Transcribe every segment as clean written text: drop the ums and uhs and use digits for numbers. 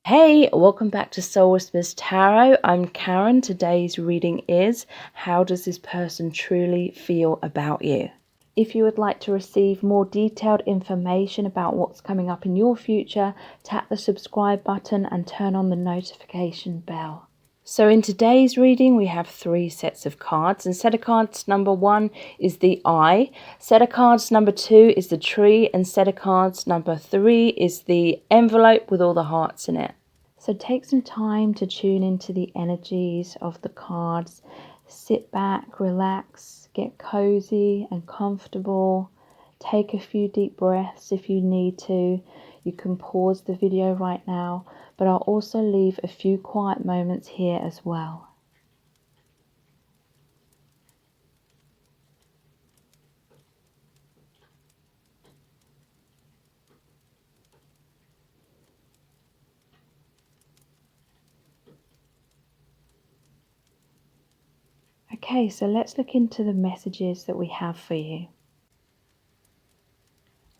Hey, welcome back to Soul Whispers Tarot. I'm Karen. Today's reading is, how does this person truly feel about you? If you would like to receive more detailed information about what's coming up in your future, tap the subscribe button and turn on the notification bell. So in today's reading, we have 3 sets of cards, and set of cards number 1 is the eye, set of cards number 2 is the tree, and set of cards number 3 is the envelope with all the hearts in it. So take some time to tune into the energies of the cards. Sit back, relax, get cozy and comfortable. Take a few deep breaths if you need to. You can pause the video right now, but I'll also leave a few quiet moments here as well. Okay, so let's look into the messages that we have for you.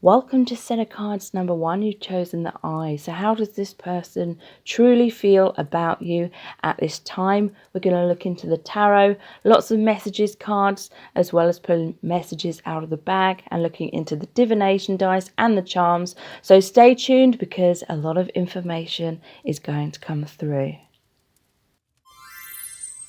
Welcome to set of cards number 1. You've chosen the eye. So how does this person truly feel about you at this time? We're going to look into the tarot, lots of messages cards, as well as pulling messages out of the bag and looking into the divination dice and the charms. So stay tuned because a lot of information is going to come through.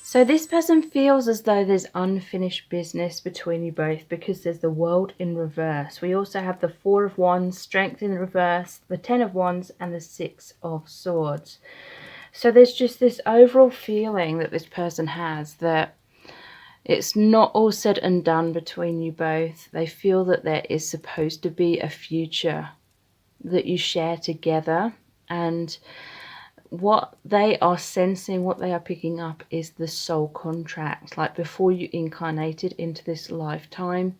So this person feels as though there's unfinished business between you both because there's the World in reverse. We also have the 4 of Wands, Strength in reverse, the 10 of Wands, and the 6 of Swords. So there's just this overall feeling that this person has that it's not all said and done between you both. They feel that there is supposed to be a future that you share together, and what they are sensing, what they are picking up is the soul contract. Like before you incarnated into this lifetime,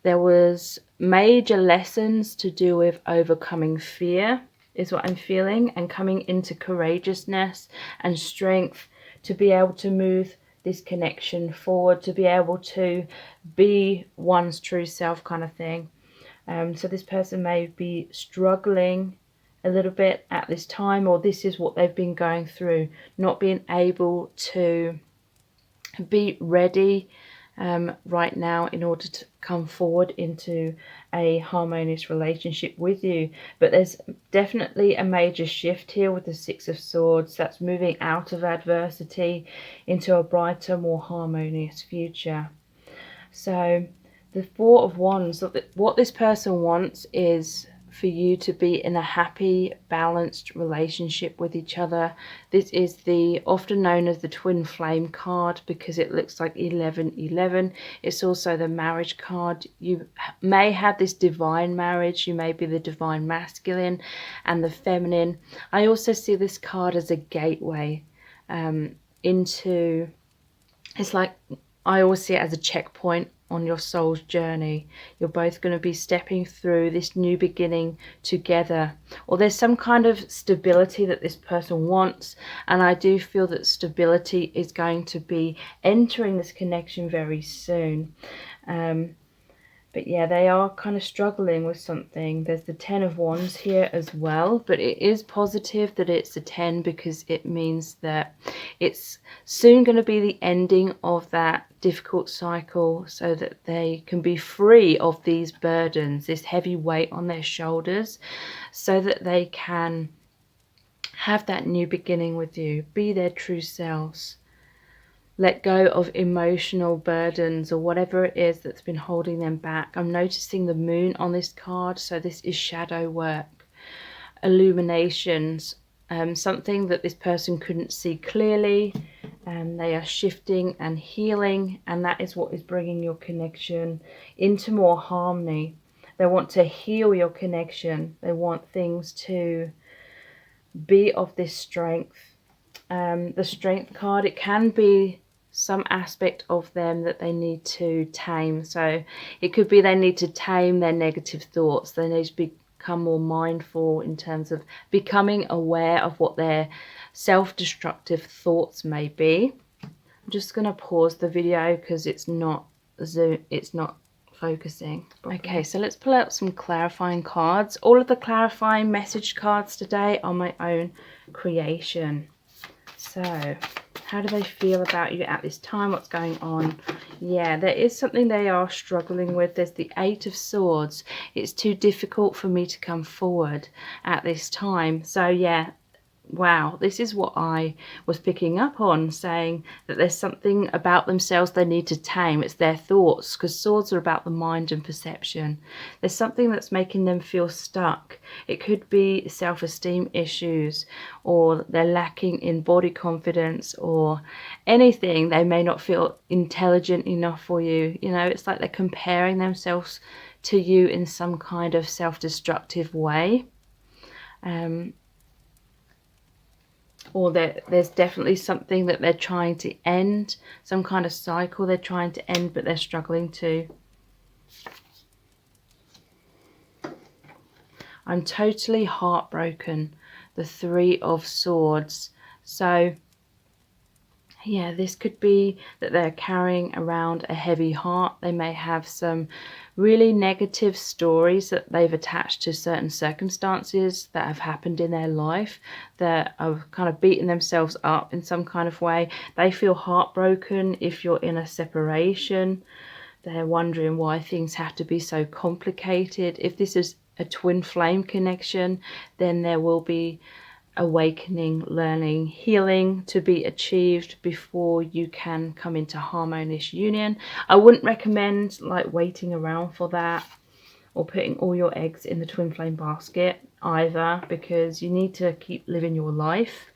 there was major lessons to do with overcoming fear, is what I'm feeling, and coming into courageousness and strength to be able to move this connection forward, to be able to be one's true self kind of thing. So this person may be struggling a little bit at this time, or this is what they've been going through, not being able to be ready right now in order to come forward into a harmonious relationship with you. But there's definitely a major shift here with the 6 of Swords. That's moving out of adversity into a brighter, more harmonious future. So the 4 of Wands, what this person wants is for you to be in a happy, balanced relationship with each other. This is the often known as the twin flame card because it looks like 1111. It's also the marriage card. You may have this divine marriage. You may be the divine masculine and the feminine. I also see this card as a gateway into, it's like, I always see it as a checkpoint on your soul's journey. You're both going to be stepping through this new beginning together, or there's some kind of stability that this person wants, and I do feel that stability is going to be entering this connection very soon. But yeah, they are kind of struggling with something. There's the 10 of Wands here as well, but it is positive that it's a 10 because it means that it's soon going to be the ending of that difficult cycle so that they can be free of these burdens, this heavy weight on their shoulders, so that they can have that new beginning with you, be their true selves. Let go of emotional burdens or whatever it is that's been holding them back. I'm noticing the moon on this card, so this is shadow work, illuminations, something that this person couldn't see clearly. They are shifting and healing, and that is what is bringing your connection into more harmony. They want to heal your connection. They want things to be of this strength. The strength card, it can be some aspect of them that they need to tame. So it could be they need to tame their negative thoughts. They need to become more mindful in terms of becoming aware of what their self-destructive thoughts may be. I'm just going to pause the video because it's not focusing. Okay, so let's pull out some clarifying cards. All of the clarifying message cards today are my own creation. So how do they feel about you at this time? What's going on? Yeah, there is something they are struggling with. There's the Eight of Swords. It's too difficult for me to come forward at this time. So yeah, wow, this is what I was picking up on, saying that there's something about themselves they need to tame. It's their thoughts, because swords are about the mind and perception. There's something that's making them feel stuck. It could be self-esteem issues, or they're lacking in body confidence, or anything. They may not feel intelligent enough for you. You know, it's like they're comparing themselves to you in some kind of self-destructive way. Or there's definitely something that they're trying to end, some kind of cycle they're trying to end, but they're struggling to. I'm totally heartbroken. The Three of Swords. So yeah, this could be that they're carrying around a heavy heart. They may have some really negative stories that they've attached to certain circumstances that have happened in their life, that have kind of beaten themselves up in some kind of way. They feel heartbroken if you're in a separation. They're wondering why things have to be so complicated. If this is a twin flame connection, then there will be awakening, learning, healing to be achieved before you can come into harmonious union. I wouldn't recommend like waiting around for that, or putting all your eggs in the twin flame basket either, because you need to keep living your life.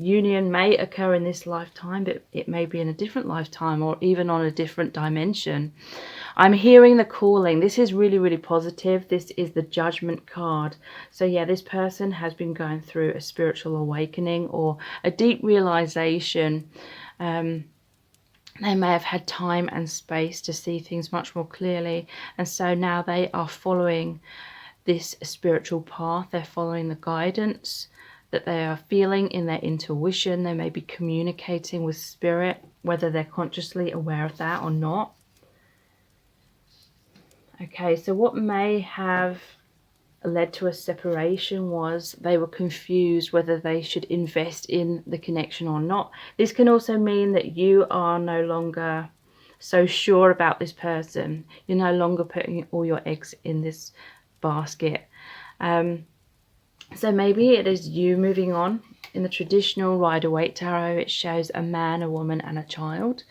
Union may occur in this lifetime, but it may be in a different lifetime, or even on a different dimension. I'm hearing the calling. This is really, really positive. This is the Judgment card. So yeah, this person has been going through a spiritual awakening or a deep realization. They may have had time and space to see things much more clearly. And so now they are following this spiritual path. They're following the guidance that they are feeling in their intuition. They may be communicating with spirit, whether they're consciously aware of that or not. Okay, so what may have led to a separation was they were confused whether they should invest in the connection or not. This can also mean that you are no longer so sure about this person. You're no longer putting all your eggs in this basket. So maybe it is you moving on. In the traditional Rider-Waite tarot, it shows a man, a woman, and a child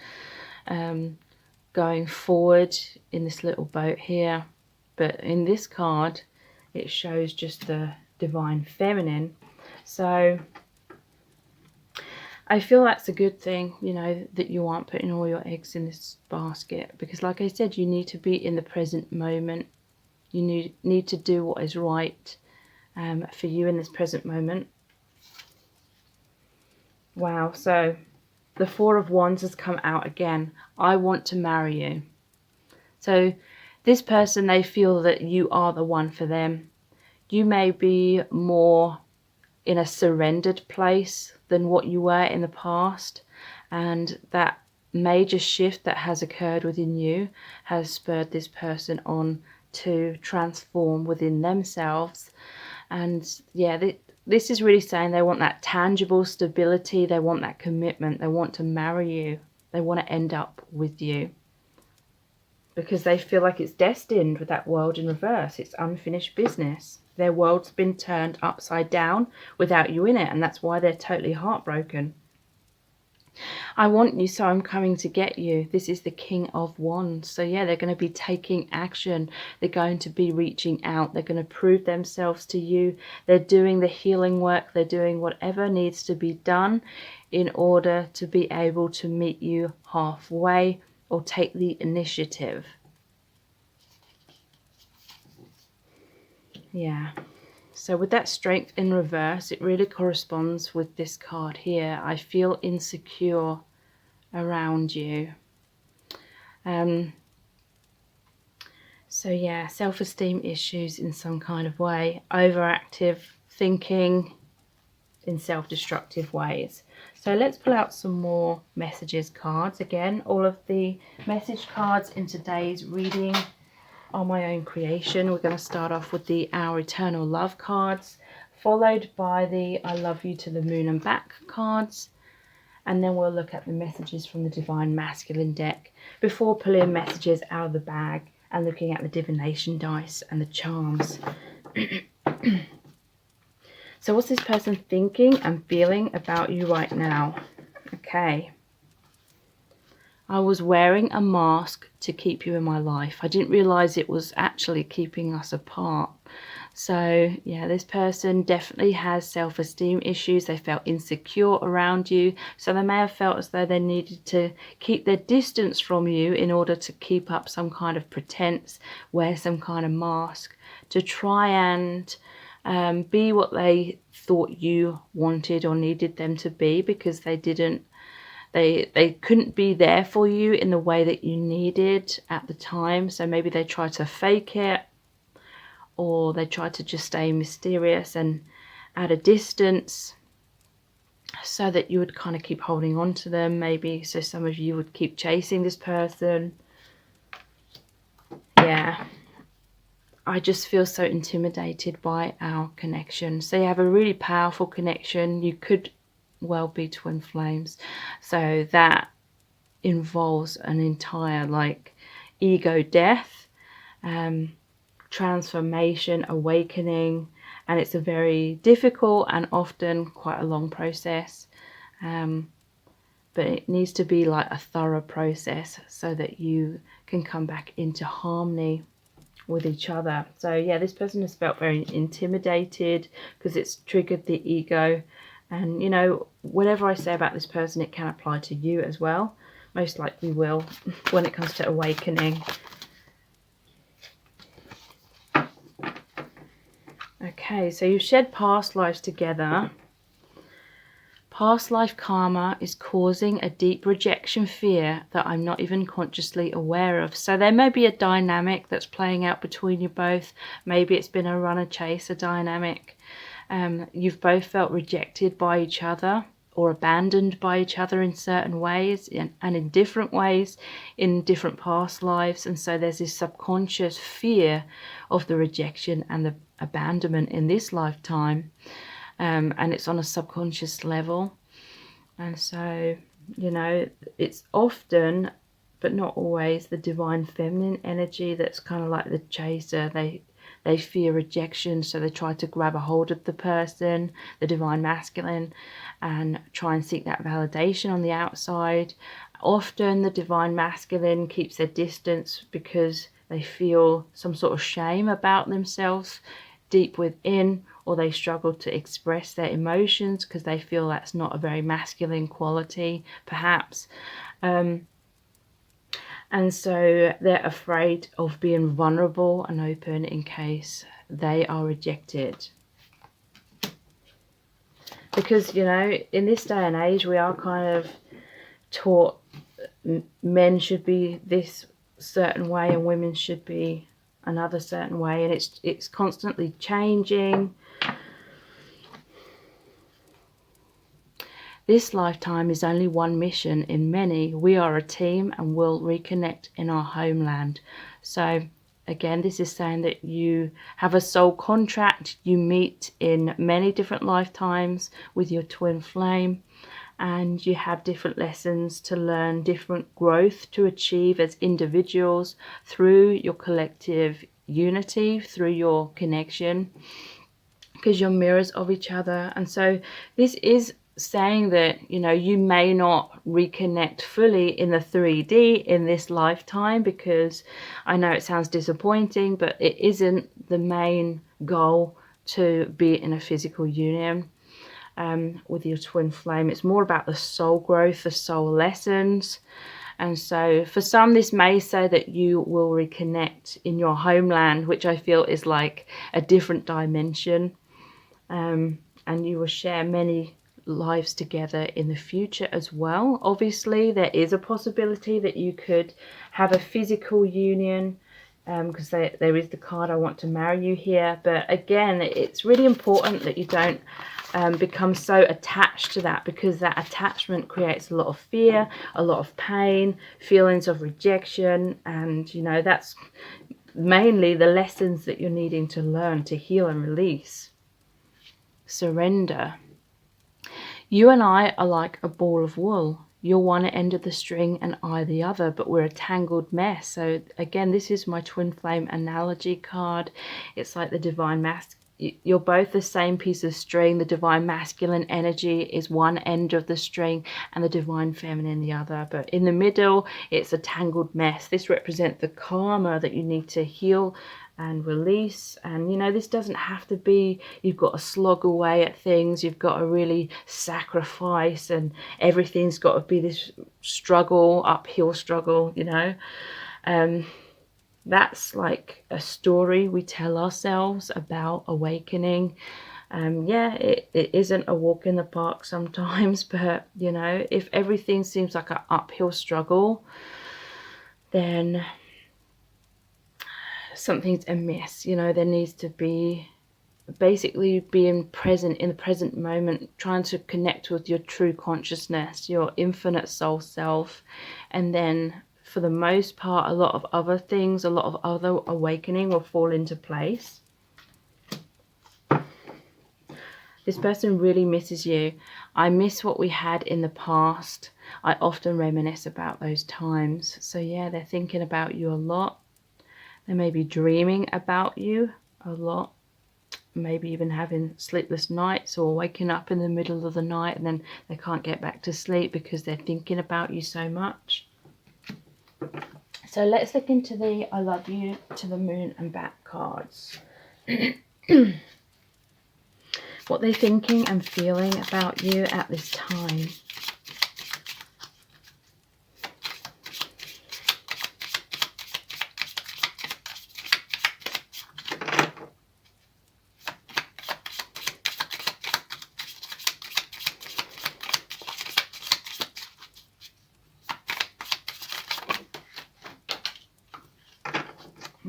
going forward in this little boat here. But in this card, it shows just the divine feminine. So I feel that's a good thing, you know, that you aren't putting all your eggs in this basket, because like I said, you need to be in the present moment. You need to do what is right for you in this present moment. Wow, so the Four of Wands has come out again. I want to marry you. So this person, they feel that you are the one for them. You may be more in a surrendered place than what you were in the past, and that major shift that has occurred within you has spurred this person on to transform within themselves. And yeah, this is really saying they want that tangible stability, they want that commitment, they want to marry you, they want to end up with you, because they feel like it's destined with that World in reverse. It's unfinished business. Their world's been turned upside down without you in it, and that's why they're totally heartbroken. I want you, so I'm coming to get you. This is the King of Wands. So yeah, they're going to be taking action. They're going to be reaching out. They're going to prove themselves to you. They're doing the healing work. They're doing whatever needs to be done in order to be able to meet you halfway or take the initiative. Yeah. So with that Strength in reverse, it really corresponds with this card here. I feel insecure around you. So yeah, self-esteem issues in some kind of way. Overactive thinking in self-destructive ways. So let's pull out some more messages cards. Again, all of the message cards in today's reading are my own creation. We're going to start off with the Our Eternal Love cards followed by the I love you to the moon and back cards. And then we'll look at the messages from the Divine Masculine deck before pulling messages out of the bag and looking at the divination dice and the charms. So what's this person thinking and feeling about you right now? Okay. I was wearing a mask to keep you in my life. I didn't realize it was actually keeping us apart. So yeah, this person definitely has self-esteem issues. They felt insecure around you. So they may have felt as though they needed to keep their distance from you in order to keep up some kind of pretense, wear some kind of mask to try and be what they thought you wanted or needed them to be, because they couldn't be there for you in the way that you needed at the time. So maybe they tried to fake it, or they tried to just stay mysterious and at a distance so that you would kind of keep holding on to them, maybe. So some of you would keep chasing this person. Yeah. I just feel so intimidated by our connection. So you have a really powerful connection. You could well be twin flames. So that involves an entire ego death, transformation, awakening, and it's a very difficult and often quite a long process. But it needs to be like a thorough process so that you can come back into harmony with each other. So yeah, this person has felt very intimidated because it's triggered the ego. And you know, whatever I say about this person, it can apply to you as well. Most likely will when it comes to awakening. Okay, so you've shed past lives together. Past life karma is causing a deep rejection fear that I'm not even consciously aware of. So there may be a dynamic that's playing out between you both. Maybe it's been a runner-chaser dynamic. You've both felt rejected by each other or abandoned by each other in certain ways and in different ways in different past lives. And so there's this subconscious fear of the rejection and the abandonment in this lifetime. And it's on a subconscious level. And so, you know, it's often, but not always, the divine feminine energy that's kind of like the chaser. They fear rejection, so they try to grab a hold of the person, the divine masculine, and try and seek that validation on the outside. Often the divine masculine keeps their distance because they feel some sort of shame about themselves deep within, or they struggle to express their emotions because they feel that's not a very masculine quality, perhaps. And so they're afraid of being vulnerable and open in case they are rejected. Because, you know, in this day and age, we are kind of taught men should be this certain way and women should be another certain way, and it's constantly changing. This lifetime is only one mission in many. We are a team and will reconnect in our homeland. So again, this is saying that you have a soul contract. You meet in many different lifetimes with your twin flame, and you have different lessons to learn, different growth to achieve as individuals through your collective unity, through your connection, because you're mirrors of each other. And so this is saying that, you know, you may not reconnect fully in the 3D in this lifetime, because I know it sounds disappointing, but it isn't the main goal to be in a physical union with your twin flame. It's more about the soul growth, the soul lessons. And so for some, this may say that you will reconnect in your homeland, which I feel is like a different dimension. And you will share many lives together in the future as well. Obviously, there is a possibility that you could have a physical union, because there is the card, I want to marry you here. But again, it's really important that you don't become so attached to that, because that attachment creates a lot of fear, a lot of pain, feelings of rejection. And, you know, that's mainly the lessons that you're needing to learn to heal and release. surrender. You and I are like a ball of wool. You're one end of the string and I the other, but we're a tangled mess. So again, this is my twin flame analogy card. It's like the divine masculine. You're both the same piece of string. The divine masculine energy is one end of the string and the divine feminine the other. But in the middle, it's a tangled mess. This represents the karma that you need to heal and release. And you know, this doesn't have to be you've got to slog away at things, you've got to really sacrifice, and everything's got to be this struggle, uphill struggle, you know. That's like a story we tell ourselves about awakening. Yeah, it isn't a walk in the park sometimes, but you know, if everything seems like an uphill struggle, then something's amiss. You know, there needs to be basically being present in the present moment, trying to connect with your true consciousness, your infinite soul self, and then for the most part, a lot of other things, a lot of other awakening will fall into place. This person really misses you. I miss what we had in the past. I often reminisce about those times. So yeah, they're thinking about you a lot. They may be dreaming about you a lot. Maybe even having sleepless nights or waking up in the middle of the night and then they can't get back to sleep because they're thinking about you so much. So let's look into the I love you to the moon and back cards. What they're thinking and feeling about you at this time.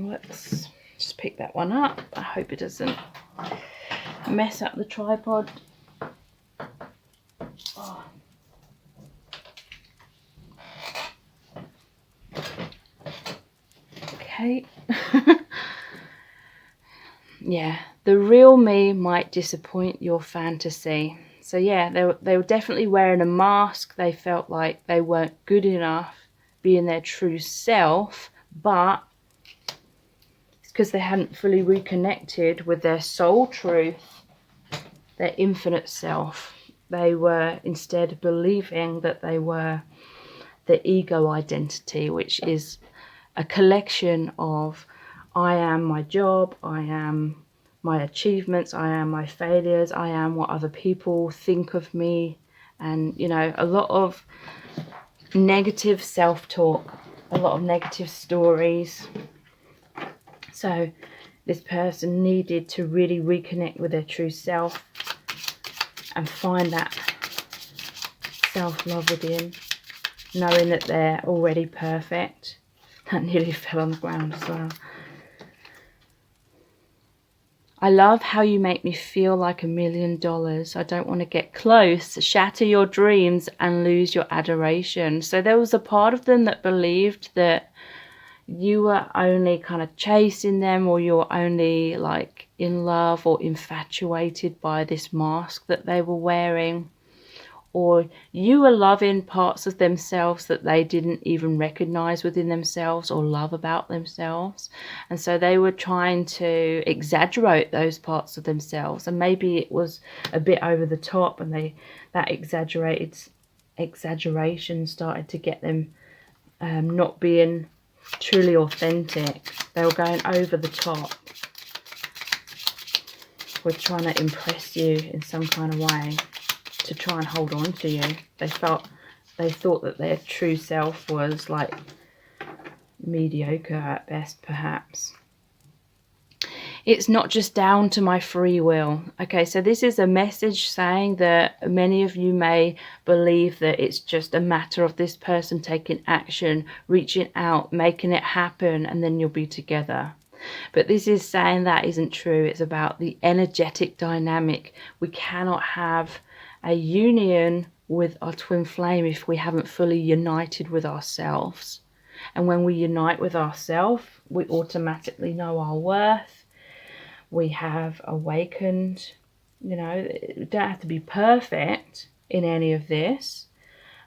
Let's just pick that one up. I hope it doesn't mess up the tripod. Oh. Okay. Yeah, the real me might disappoint your fantasy. So yeah, they were definitely wearing a mask. They felt like they weren't good enough being their true self, but because they hadn't fully reconnected with their soul truth, their infinite self. They were instead believing that they were the ego identity, which is a collection of I am my job, I am my achievements, I am my failures, I am what other people think of me, and you know, a lot of negative self-talk, a lot of negative stories. So this person needed to really reconnect with their true self and find that self-love within, knowing that they're already perfect. That nearly fell on the ground as well. I love how you make me feel like $1 million. I don't want to get close, shatter your dreams and lose your adoration. So there was a part of them that believed that you were only kind of chasing them, or you were only like in love or infatuated by this mask that they were wearing, or you were loving parts of themselves that they didn't even recognize within themselves or love about themselves. And so they were trying to exaggerate those parts of themselves, and maybe it was a bit over the top, and that exaggeration started to get them not being truly authentic. They were going over the top with trying to impress you in some kind of way to try and hold on to you. They thought that their true self was like mediocre at best, perhaps. It's not just down to my free will. Okay, so this is a message saying that many of you may believe that it's just a matter of this person taking action, reaching out, making it happen, and then you'll be together. But this is saying that isn't true. It's about the energetic dynamic. We cannot have a union with our twin flame if we haven't fully united with ourselves. And when we unite with ourselves, we automatically know our worth. We have awakened You know, you don't have to be perfect in any of this.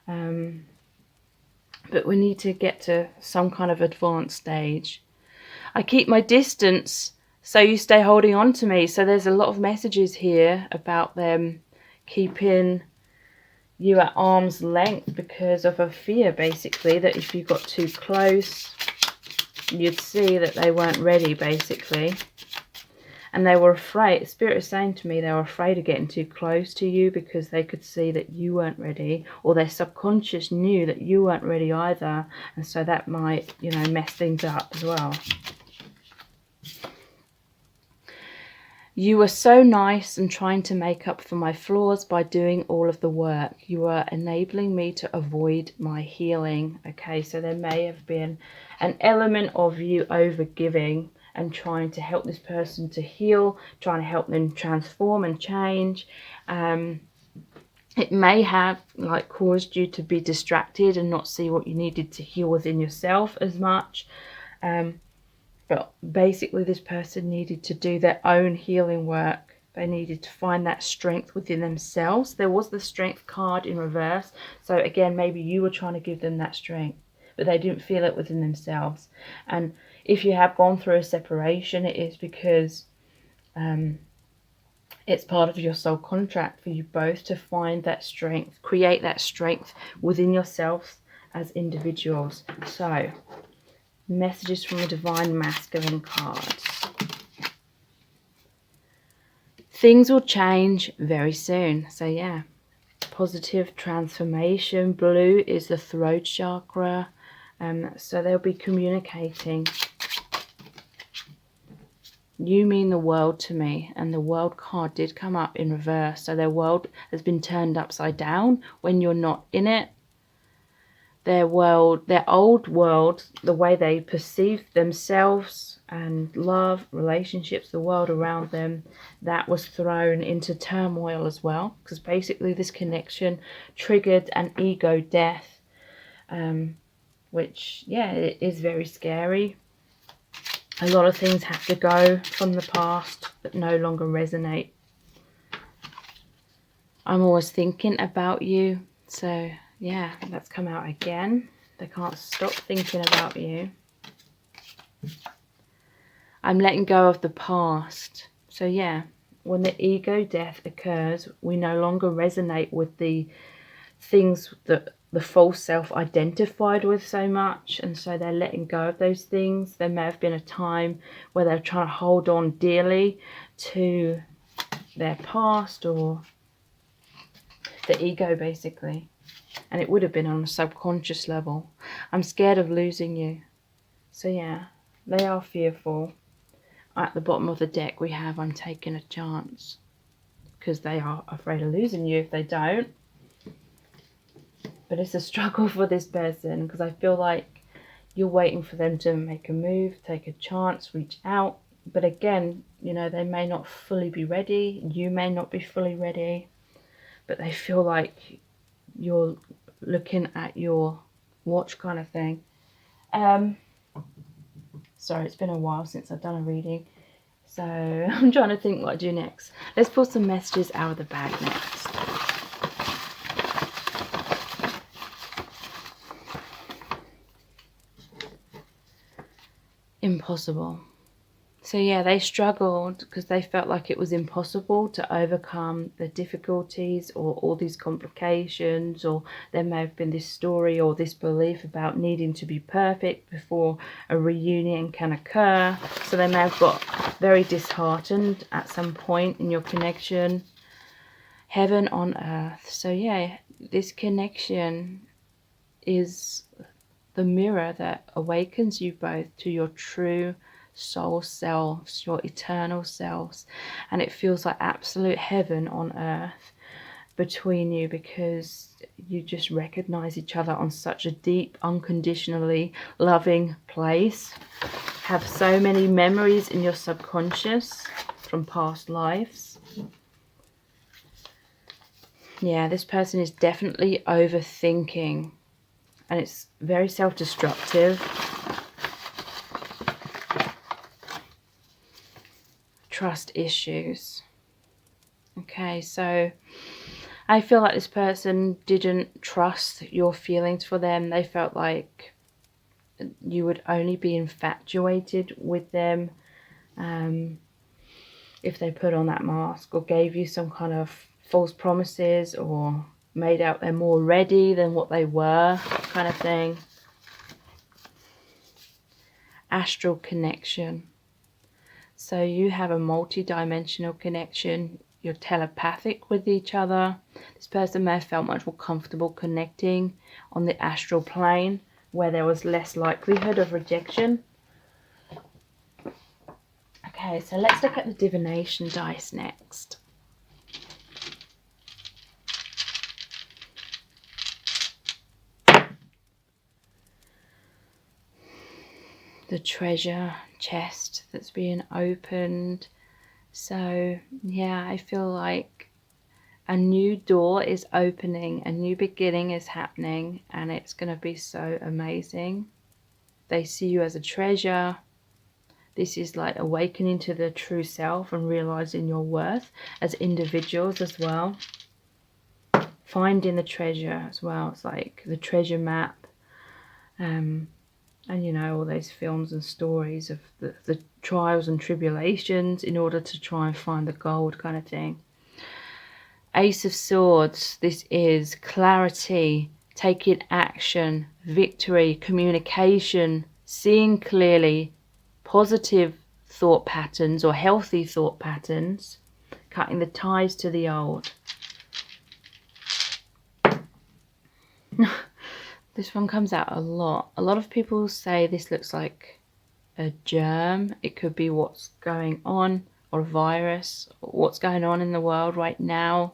But we need to get to some kind of advanced stage. I keep my distance, so you stay holding on to me. So there's a lot of messages here about them keeping you at arm's length because of a fear, basically, that if you got too close, you'd see that they weren't ready, basically. And they were afraid. Spirit is saying to me they were afraid of getting too close to you because they could see that you weren't ready, or their subconscious knew that you weren't ready either. And so that might, you know, mess things up as well. You were so nice and trying to make up for my flaws by doing all of the work. You were enabling me to avoid my healing. Okay, so there may have been an element of you over-giving and trying to help this person to heal, trying to help them transform and change. It may have like caused you to be distracted and not see what you needed to heal within yourself as much. But basically this person needed to do their own healing work. They needed to find that strength within themselves. There was the strength card in reverse. So again, maybe you were trying to give them that strength, but they didn't feel it within themselves. And if you have gone through a separation, it is because it's part of your soul contract for you both to find that strength, create that strength within yourselves as individuals. So, messages from the Divine Masculine cards. Things will change very soon. So yeah, positive transformation. Blue is the throat chakra. So they'll be communicating. You mean the world to me. And the world card did come up in reverse. So their world has been turned upside down when you're not in it. Their world, their old world, the way they perceive themselves and love, relationships, the world around them, that was thrown into turmoil as well. Because basically this connection triggered an ego death, which, yeah, it is very scary. A lot of things have to go from the past that no longer resonate. I'm always thinking about you, so yeah, that's come out again. They can't stop thinking about you. I'm letting go of the past. So yeah, when the ego death occurs, we no longer resonate with the things that the false self identified with so much, and so they're letting go of those things. There may have been a time where they're trying to hold on dearly to their past or the ego, basically. And it would have been on a subconscious level. I'm scared of losing you. So yeah, they are fearful. At the bottom of the deck we have I'm taking a chance, because they are afraid of losing you if they don't. But it's a struggle for this person, because I feel like you're waiting for them to make a move, take a chance, reach out. But again, you know, they may not fully be ready. You may not be fully ready. But they feel like you're looking at your watch kind of thing. Sorry, it's been a while since I've done a reading. So I'm trying to think what I do next. Let's pull some messages out of the bag next. Impossible. So yeah, they struggled because they felt like it was impossible to overcome the difficulties or all these complications, or there may have been this story or this belief about needing to be perfect before a reunion can occur. So they may have got very disheartened at some point in your connection. Heaven on earth. So yeah, this connection is the mirror that awakens you both to your true soul selves, your eternal selves, and it feels like absolute heaven on earth between you, because you just recognize each other on such a deep, unconditionally loving place, have so many memories in your subconscious from past lives. Yeah, this person is definitely overthinking, and it's very self-destructive. Trust issues. Okay, so I feel like this person didn't trust your feelings for them. They felt like you would only be infatuated with them if they put on that mask, or gave you some kind of false promises, or made out they're more ready than what they were, kind of thing. Astral connection. So you have a multi-dimensional connection. You're telepathic with each other. This person may have felt much more comfortable connecting on the astral plane, where there was less likelihood of rejection. Okay, so let's look at the divination dice next. The treasure chest that's being opened. So yeah, I feel like a new door is opening, a new beginning is happening, and it's going to be so amazing. They see you as a treasure. This is like awakening to the true self and realizing your worth as individuals as well. Finding the treasure as well. It's like the treasure map. And you know, all those films and stories of the trials and tribulations in order to try and find the gold, kind of thing. Ace of Swords. This is clarity, taking action, victory, communication, seeing clearly, positive thought patterns or healthy thought patterns, cutting the ties to the old. This one comes out a lot. A lot of people say this looks like a germ. It could be what's going on, or a virus, or what's going on in the world right now.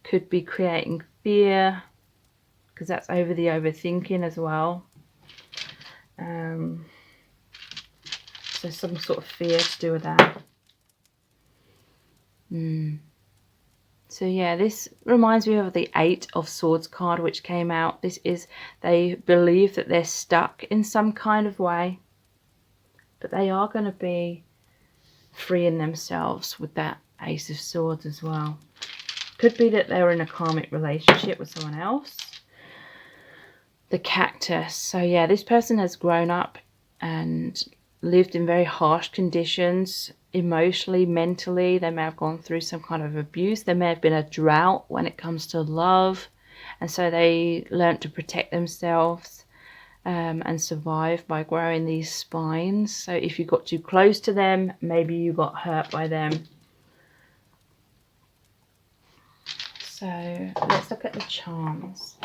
Could be creating fear, because that's over the overthinking as well. So some sort of fear to do with that. So yeah, this reminds me of the Eight of Swords card which came out. This is, they believe that they're stuck in some kind of way, but they are going to be freeing themselves with that Ace of Swords as well. Could be that they're in a karmic relationship with someone else. The Cactus. So yeah, this person has grown up and lived in very harsh conditions, emotionally, mentally. They may have gone through some kind of abuse. There may have been a drought when it comes to love, and so they learned to protect themselves and survive by growing these spines. So if you got too close to them, maybe you got hurt by them. So let's look at the charms.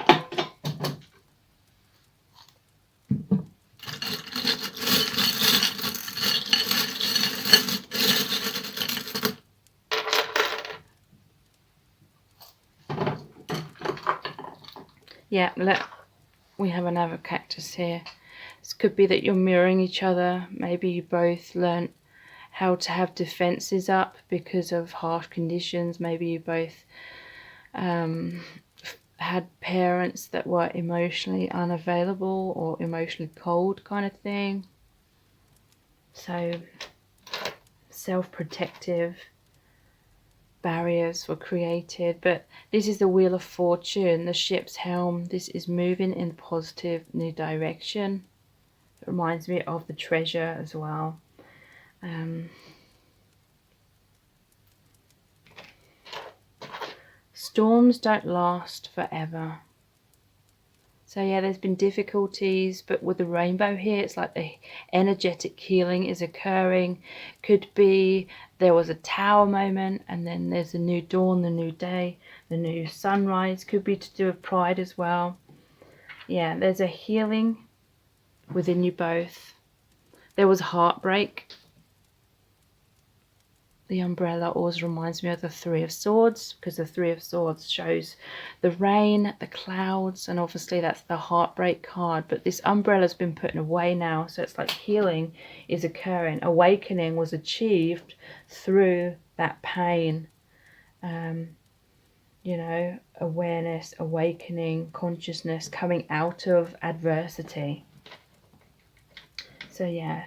Yeah, look, we have another cactus here. This could be that you're mirroring each other. Maybe you both learnt how to have defenses up because of harsh conditions. Maybe you both had parents that were emotionally unavailable or emotionally cold, kind of thing. So self-protective barriers were created. But this is the Wheel of Fortune, the ship's helm. This is moving in a positive new direction. It reminds me of the treasure as well. Storms don't last forever. So yeah, there's been difficulties, but with the rainbow here, it's like the energetic healing is occurring. Could be there was a tower moment, and then there's a new dawn, the new day, the new sunrise. Could be to do with pride as well. Yeah, there's a healing within you both. There was heartbreak. The umbrella always reminds me of the Three of Swords, because the Three of Swords shows the rain, the clouds, and obviously that's the heartbreak card. But this umbrella's been put away now, so it's like healing is occurring. Awakening was achieved through that pain. You know, awareness, awakening, consciousness, coming out of adversity. So yeah,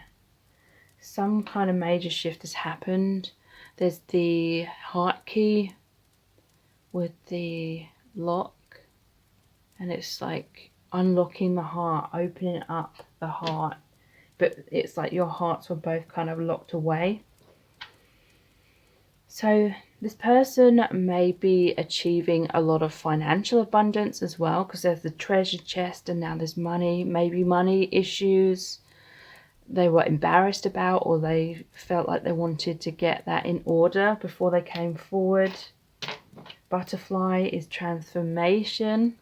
some kind of major shift has happened. There's the heart key with the lock, and it's like unlocking the heart, opening up the heart, but it's like your hearts were both kind of locked away. So this person may be achieving a lot of financial abundance as well, because there's the treasure chest and now there's money, maybe money issues they were embarrassed about, or they felt like they wanted to get that in order before they came forward. Butterfly is transformation,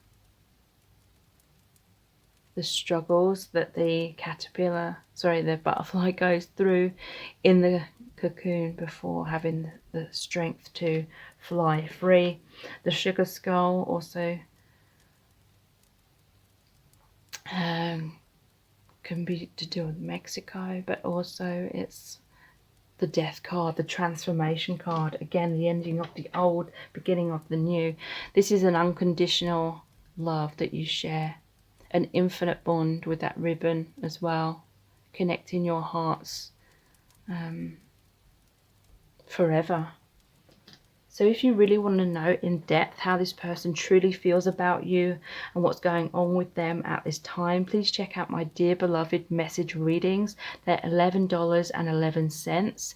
the struggles that the butterfly goes through in the cocoon before having the strength to fly free. The sugar skull also can be to do with Mexico, but also it's the death card, the transformation card. Again, the ending of the old, beginning of the new. This is an unconditional love that you share, an infinite bond with that ribbon as well, connecting your hearts forever. So if you really want to know in depth how this person truly feels about you and what's going on with them at this time, please check out my Dear Beloved message readings. They're $11.11.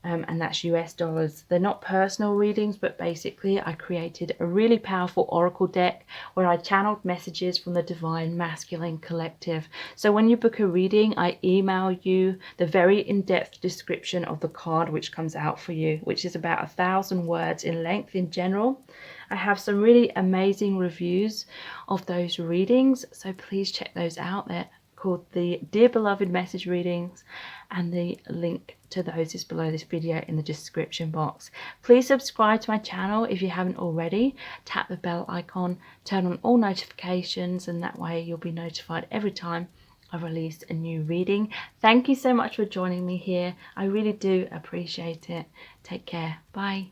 And that's US dollars. They're not personal readings, but basically I created a really powerful oracle deck where I channeled messages from the Divine Masculine Collective. So when you book a reading, I email you the very in-depth description of the card which comes out for you, which is about 1,000 words in length in general. I have some really amazing reviews of those readings, so please check those out. They're called the Dear Beloved message readings, and the link to those is below this video in the description box. Please subscribe to my channel if you haven't already. Tap the bell icon, turn on all notifications, and that way you'll be notified every time I release a new reading. Thank you so much for joining me here. I really do appreciate it. Take care. Bye.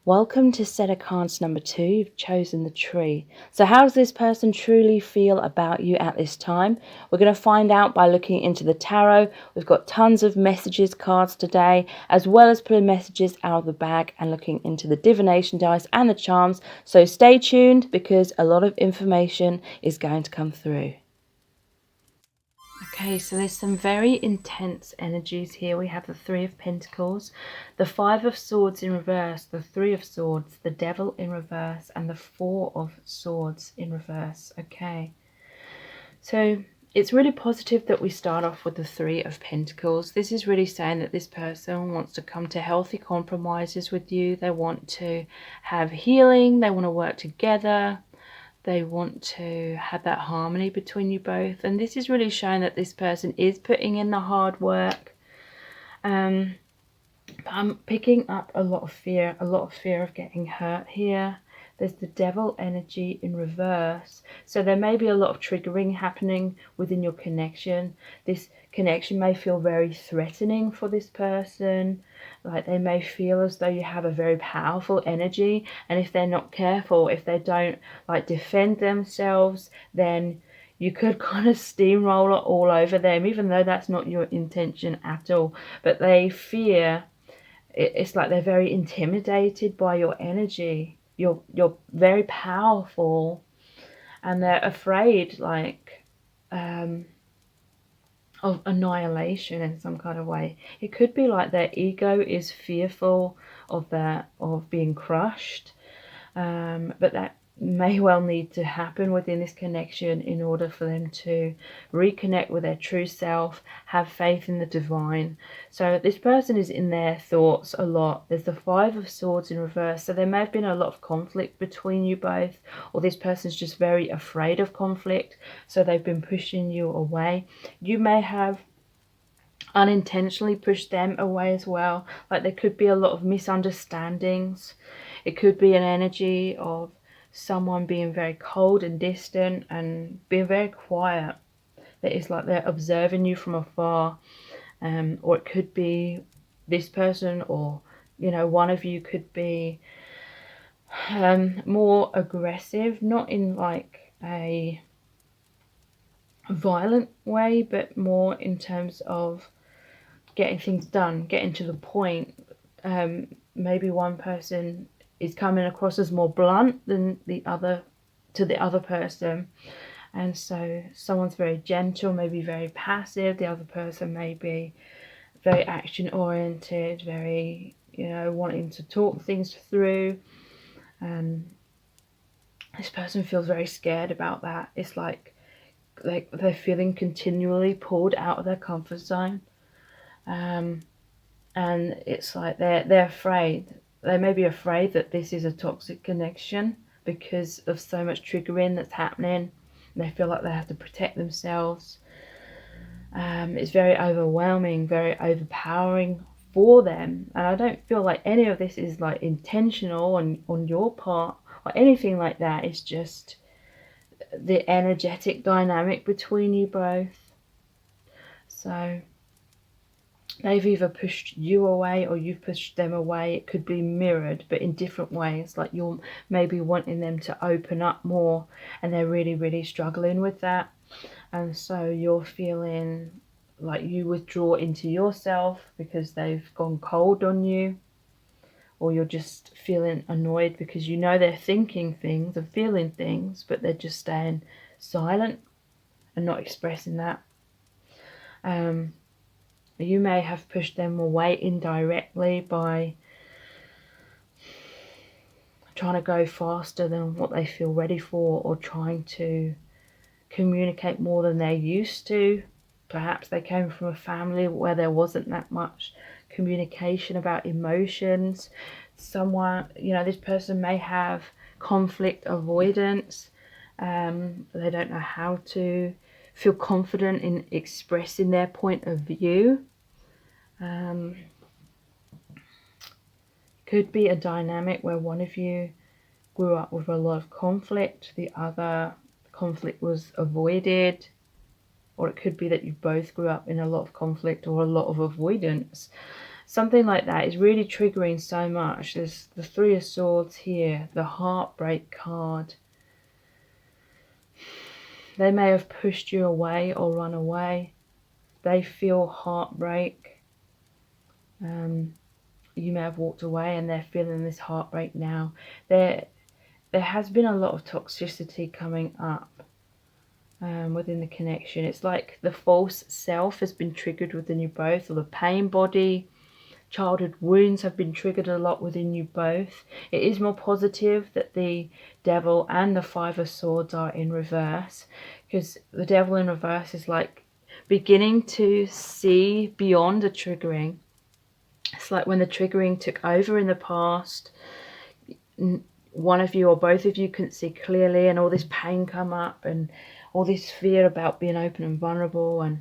Welcome to set of cards number 2. You've chosen the tree. So how does this person truly feel about you at this time? We're going to find out by looking into the tarot. We've got tons of messages cards today, as well as pulling messages out of the bag and looking into the divination dice and the charms. So stay tuned because a lot of information is going to come through. Okay, so there's some very intense energies here. We have the Three of Pentacles, the Five of Swords in reverse, the Three of Swords, the Devil in reverse, and the Four of Swords in reverse. Okay, so it's really positive that we start off with the Three of Pentacles. This is really saying that this person wants to come to healthy compromises with you. They want to have healing. They want to work together. They want to have that harmony between you both. And this is really showing that this person is putting in the hard work. But I'm picking up a lot of fear of getting hurt here. There's the Devil energy in reverse. So there may be a lot of triggering happening within your connection. This connection may feel very threatening for this person. Like they may feel as though you have a very powerful energy. And if they're not careful, if they don't like defend themselves, then you could kind of steamroller all over them, even though that's not your intention at all. But they fear, it's like they're very intimidated by your energy. You're very powerful, and they're afraid like of annihilation in some kind of way. It could be like their ego is fearful of being crushed, but that may well need to happen within this connection in order for them to reconnect with their true self, have faith in the divine. So this person is in their thoughts a lot. There's the Five of Swords in reverse, so there may have been a lot of conflict between you both, or this person's just very afraid of conflict, so they've been pushing you away. You may have unintentionally pushed them away as well. Like there could be a lot of misunderstandings. It could be an energy of someone being very cold and distant and being very quiet. That is like they're observing you from afar. Or it could be this person, or one of you could be more aggressive, not in like a violent way, but more in terms of getting things done, getting to the point. Maybe one person is coming across as more blunt than the other to the other person. And so someone's very gentle, maybe very passive. The other person may be very action oriented, very, wanting to talk things through. This person feels very scared about that. It's like they're feeling continually pulled out of their comfort zone. And it's like they're afraid. They may be afraid that this is a toxic connection because of so much triggering that's happening. And they feel like they have to protect themselves. It's very overwhelming, very overpowering for them. And I don't feel like any of this is like intentional on your part or anything like that. It's just the energetic dynamic between you both. So they've either pushed you away or you've pushed them away. It could be mirrored, but in different ways. Like you're maybe wanting them to open up more and they're really, really struggling with that. And so you're feeling like you withdraw into yourself because they've gone cold on you. Or you're just feeling annoyed because you know they're thinking things and feeling things, but they're just staying silent and not expressing that. You may have pushed them away indirectly by trying to go faster than what they feel ready for, or trying to communicate more than they're used to. Perhaps they came from a family where there wasn't that much communication about emotions. This person may have conflict avoidance. They don't know how to feel confident in expressing their point of view. Could be a dynamic where one of you grew up with a lot of conflict, the other conflict was avoided, or it could be that you both grew up in a lot of conflict or a lot of avoidance. Something like that is really triggering so much. There's the Three of Swords here, the heartbreak card. They may have pushed you away or run away. They feel heartbreak. You may have walked away and they're feeling this heartbreak now. There has been a lot of toxicity coming up within the connection. It's like the false self has been triggered within you both, or the pain body. Childhood wounds have been triggered a lot within you both. It is more positive that the Devil and the Five of Swords are in reverse, because the Devil in reverse is like beginning to see beyond the triggering. It's like when the triggering took over in the past, one of you or both of you couldn't see clearly, and all this pain come up and all this fear about being open and vulnerable, and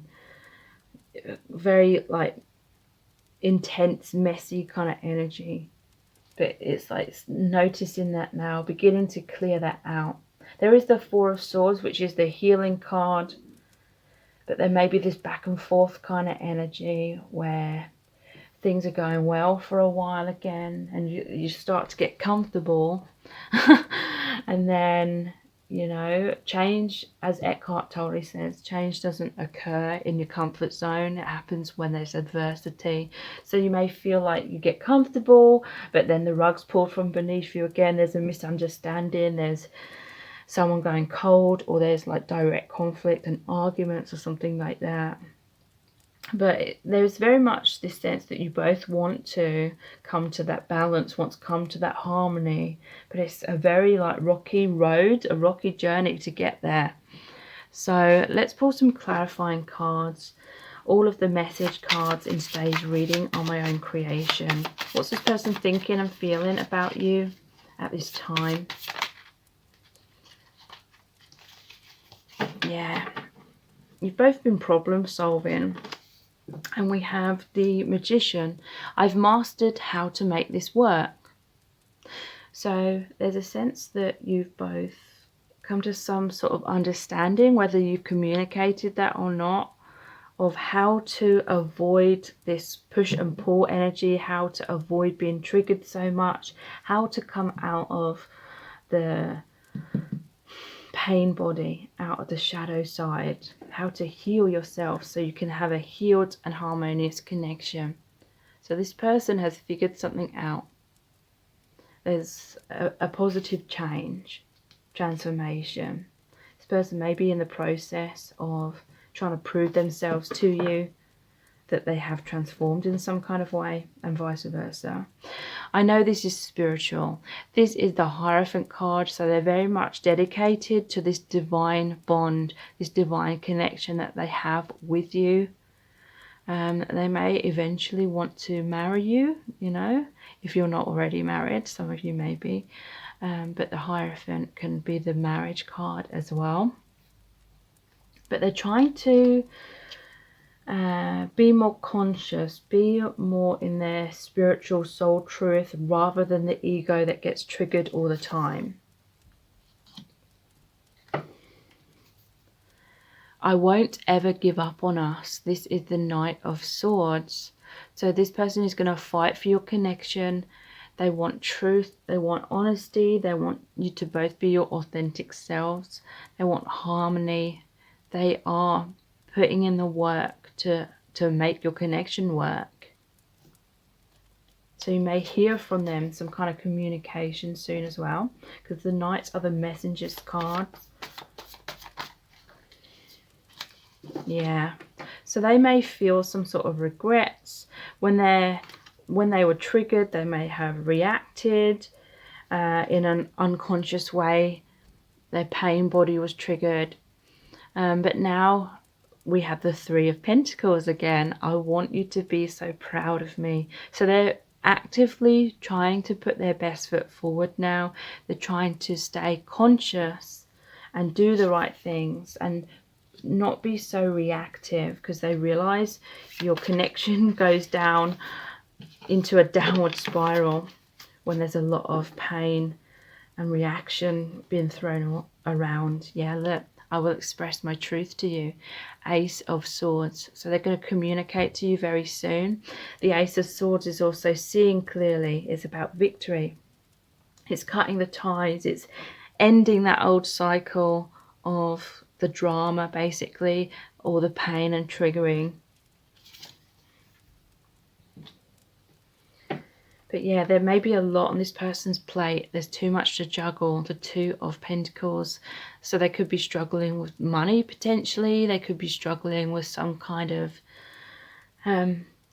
very like intense, messy kind of energy. But it's like noticing that now, beginning to clear that out. There is the Four of Swords, which is the healing card, but there may be this back and forth kind of energy where things are going well for a while again, and you start to get comfortable and then change, as Eckhart Tolle says, change doesn't occur in your comfort zone. It happens when there's adversity. So you may feel like you get comfortable, but then the rug's pulled from beneath you again. There's a misunderstanding, there's someone going cold, or there's like direct conflict and arguments or something like that. But there's very much this sense that you both want to come to that balance, want to come to that harmony. But it's a very like rocky road, a rocky journey to get there. So let's pull some clarifying cards. All of the message cards in today's reading are my own creation. What's this person thinking and feeling about you at this time? Yeah, you've both been problem solving. And we have the Magician. I've mastered how to make this work. So there's a sense that you've both come to some sort of understanding, whether you've communicated that or not, of how to avoid this push and pull energy, how to avoid being triggered so much, how to come out of the pain body out of the shadow side, how to heal yourself so you can have a healed and harmonious connection. So this person has figured something out. There's a positive change, transformation. This person may be in the process of trying to prove themselves to you that they have transformed in some kind of way, and vice versa. I know this is spiritual. This is the Hierophant card, so they're very much dedicated to this divine bond, this divine connection that they have with you. They may eventually want to marry you, if you're not already married. Some of you may be. But the Hierophant can be the marriage card as well. But they're trying to be more conscious, be more in their spiritual soul truth rather than the ego that gets triggered all the time. I won't ever give up on us. This is the Knight of Swords. So this person is going to fight for your connection. They want truth. They want honesty. They want you to both be your authentic selves. They want harmony. They are putting in the work to make your connection work. So you may hear from them some kind of communication soon as well, because the Knights are the messengers cards. Yeah, so they may feel some sort of regrets when they were triggered. They may have reacted in an unconscious way. Their pain body was triggered, but now we have the Three of Pentacles again. I want you to be so proud of me. So they're actively trying to put their best foot forward now. They're trying to stay conscious and do the right things and not be so reactive, because they realize your connection goes down into a downward spiral when there's a lot of pain and reaction being thrown around. Yeah, look, I will express my truth to you. Ace of Swords. So they're going to communicate to you very soon. The Ace of Swords is also seeing clearly. It's about victory. It's cutting the ties. It's ending that old cycle of the drama, basically, or the pain and triggering. But yeah, there may be a lot on this person's plate. There's too much to juggle. The Two of Pentacles. So they could be struggling with money, potentially. They could be struggling with some kind of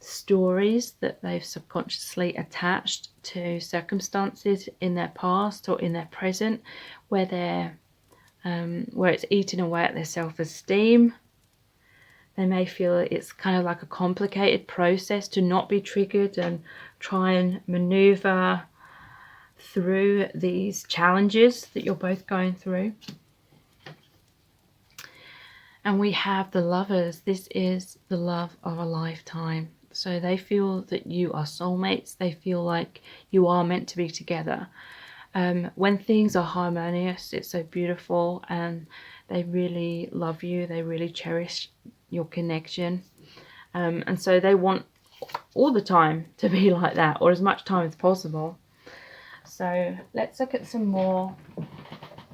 stories that they've subconsciously attached to circumstances in their past or in their present, where it's eating away at their self-esteem. They may feel it's kind of like a complicated process to not be triggered and try and maneuver through these challenges that you're both going through. And we have the Lovers. This is the love of a lifetime. So they feel that you are soulmates. They feel like you are meant to be together. When things are harmonious, it's so beautiful, and they really love you. They really cherish your connection. And so they want all the time to be like that, or as much time as possible. So let's look at some more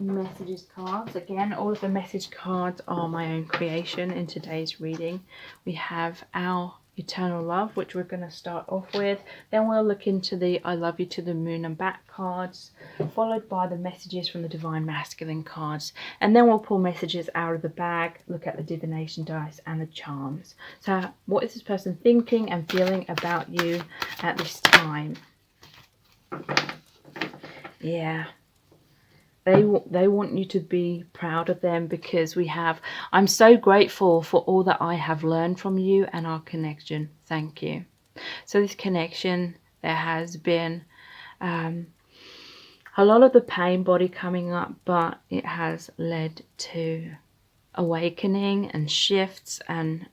messages cards. Again, all of the message cards are my own creation. In today's reading, we have our Eternal Love, which we're going to start off with. Then we'll look into the I Love You to the Moon and Back cards, followed by the messages from the Divine Masculine cards. And then we'll pull messages out of the bag, look at the divination dice and the charms. So what is this person thinking and feeling about you at this time? Yeah. They want you to be proud of them, because I'm so grateful for all that I have learned from you and our connection. Thank you. So this connection, there has been a lot of the pain body coming up, but it has led to awakening and shifts and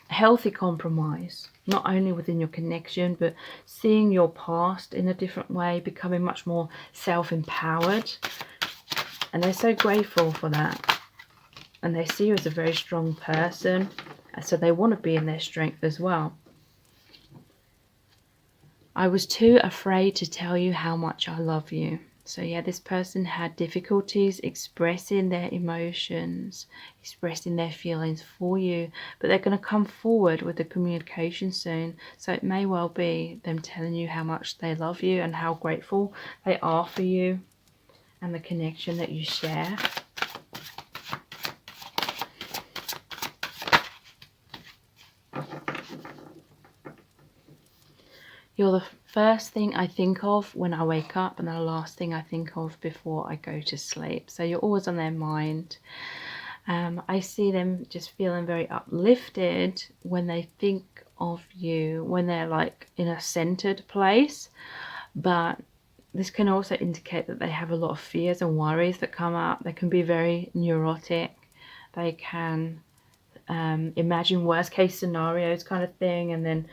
healthy compromise, not only within your connection, but seeing your past in a different way, becoming much more self-empowered. And they're so grateful for that. And they see you as a very strong person, so they want to be in their strength as well. I was too afraid to tell you how much I love you. So yeah, this person had difficulties expressing their emotions, expressing their feelings for you, but they're going to come forward with the communication soon. So it may well be them telling you how much they love you and how grateful they are for you and the connection that you share. You're the first thing I think of when I wake up and the last thing I think of before I go to sleep. So you're always on their mind. I see them just feeling very uplifted when they think of you, when they're like in a centered place. But this can also indicate that they have a lot of fears and worries that come up. They can be very neurotic. They can imagine worst case scenarios kind of thing, and then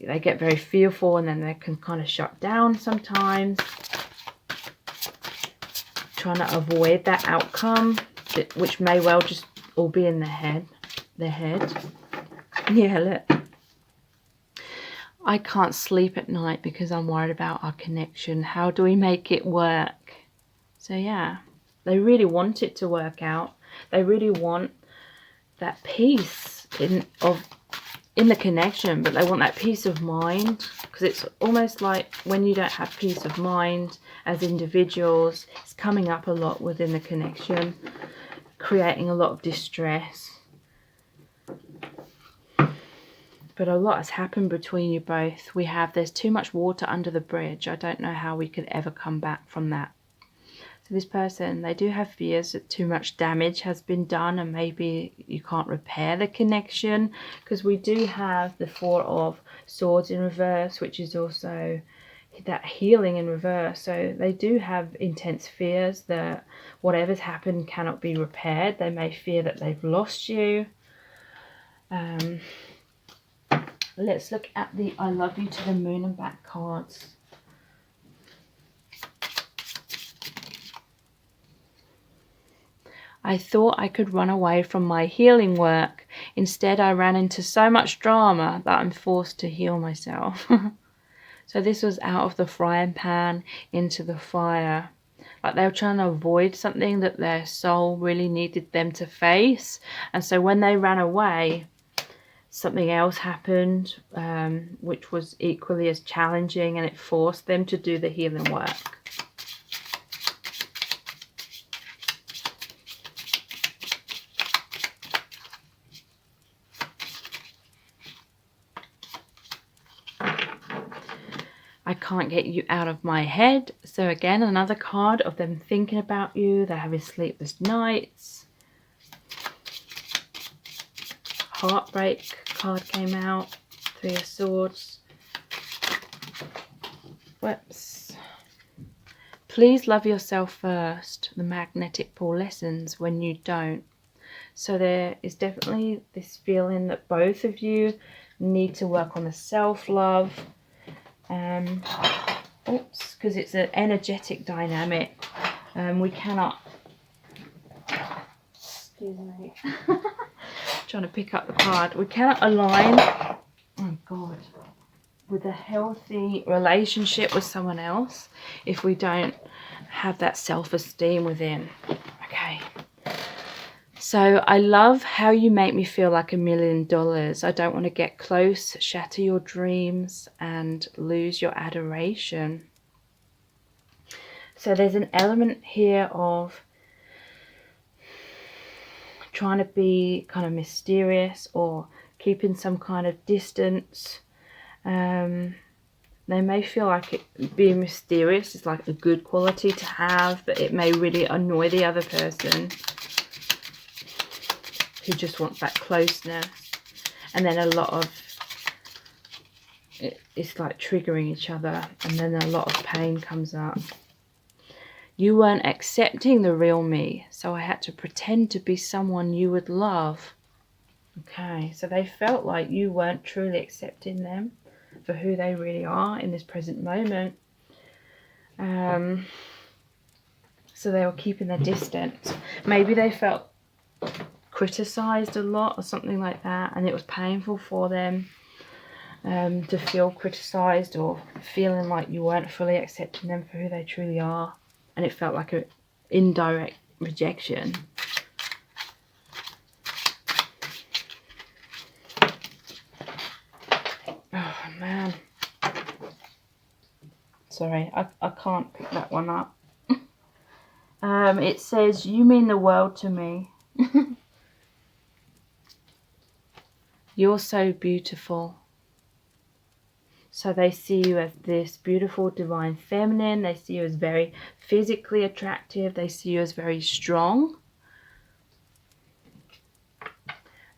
they get very fearful, and then they can kind of shut down sometimes, trying to avoid that outcome, which may well just all be in their head. Yeah, look. I can't sleep at night because I'm worried about our connection. How do we make it work? So yeah, they really want it to work out. They really want that peace in the connection, but they want that peace of mind, because it's almost like when you don't have peace of mind as individuals, it's coming up a lot within the connection, creating a lot of distress. But a lot has happened between you both. There's too much water under the bridge. I don't know how we could ever come back from that. So this person, they do have fears that too much damage has been done and maybe you can't repair the connection, because we do have the Four of Swords in reverse, which is also that healing in reverse. So they do have intense fears that whatever's happened cannot be repaired. They may fear that they've lost you. Let's look at the I love you to the moon and back cards. I thought I could run away from my healing work. Instead, I ran into so much drama that I'm forced to heal myself. So this was out of the frying pan into the fire. Like they were trying to avoid something that their soul really needed them to face. And so when they ran away, something else happened, which was equally as challenging, and it forced them to do the healing work. I can't get you out of my head. So again, another card of them thinking about you. They're having sleepless nights. Heartbreak card came out. Three of Swords. Whoops. Please love yourself first. The magnetic pull lessens when you don't. So there is definitely this feeling that both of you need to work on the self-love. Because it's an energetic dynamic. We cannot, excuse me, trying to pick up the card. We cannot align, oh God, with a healthy relationship with someone else if we don't have that self-esteem within. Okay. So I love how you make me feel like $1 million. I don't want to get close, shatter your dreams, and lose your adoration. So there's an element here of trying to be kind of mysterious or keeping some kind of distance. They may feel like being mysterious is like a good quality to have, but it may really annoy the other person who just wants that closeness. And then a lot of it's like triggering each other, and then a lot of pain comes up. You weren't accepting the real me, so I had to pretend to be someone you would love. Okay, so they felt like you weren't truly accepting them for who they really are in this present moment. So they were keeping their distance. Maybe they felt criticized a lot or something like that, and it was painful for them. to feel criticized or feeling like you weren't fully accepting them for who they truly are, and it felt like an indirect rejection. Oh man, sorry, I can't pick that one up. It says, you mean the world to me. You're so beautiful. So they see you as this beautiful divine feminine. They see you as very physically attractive. They see you as very strong.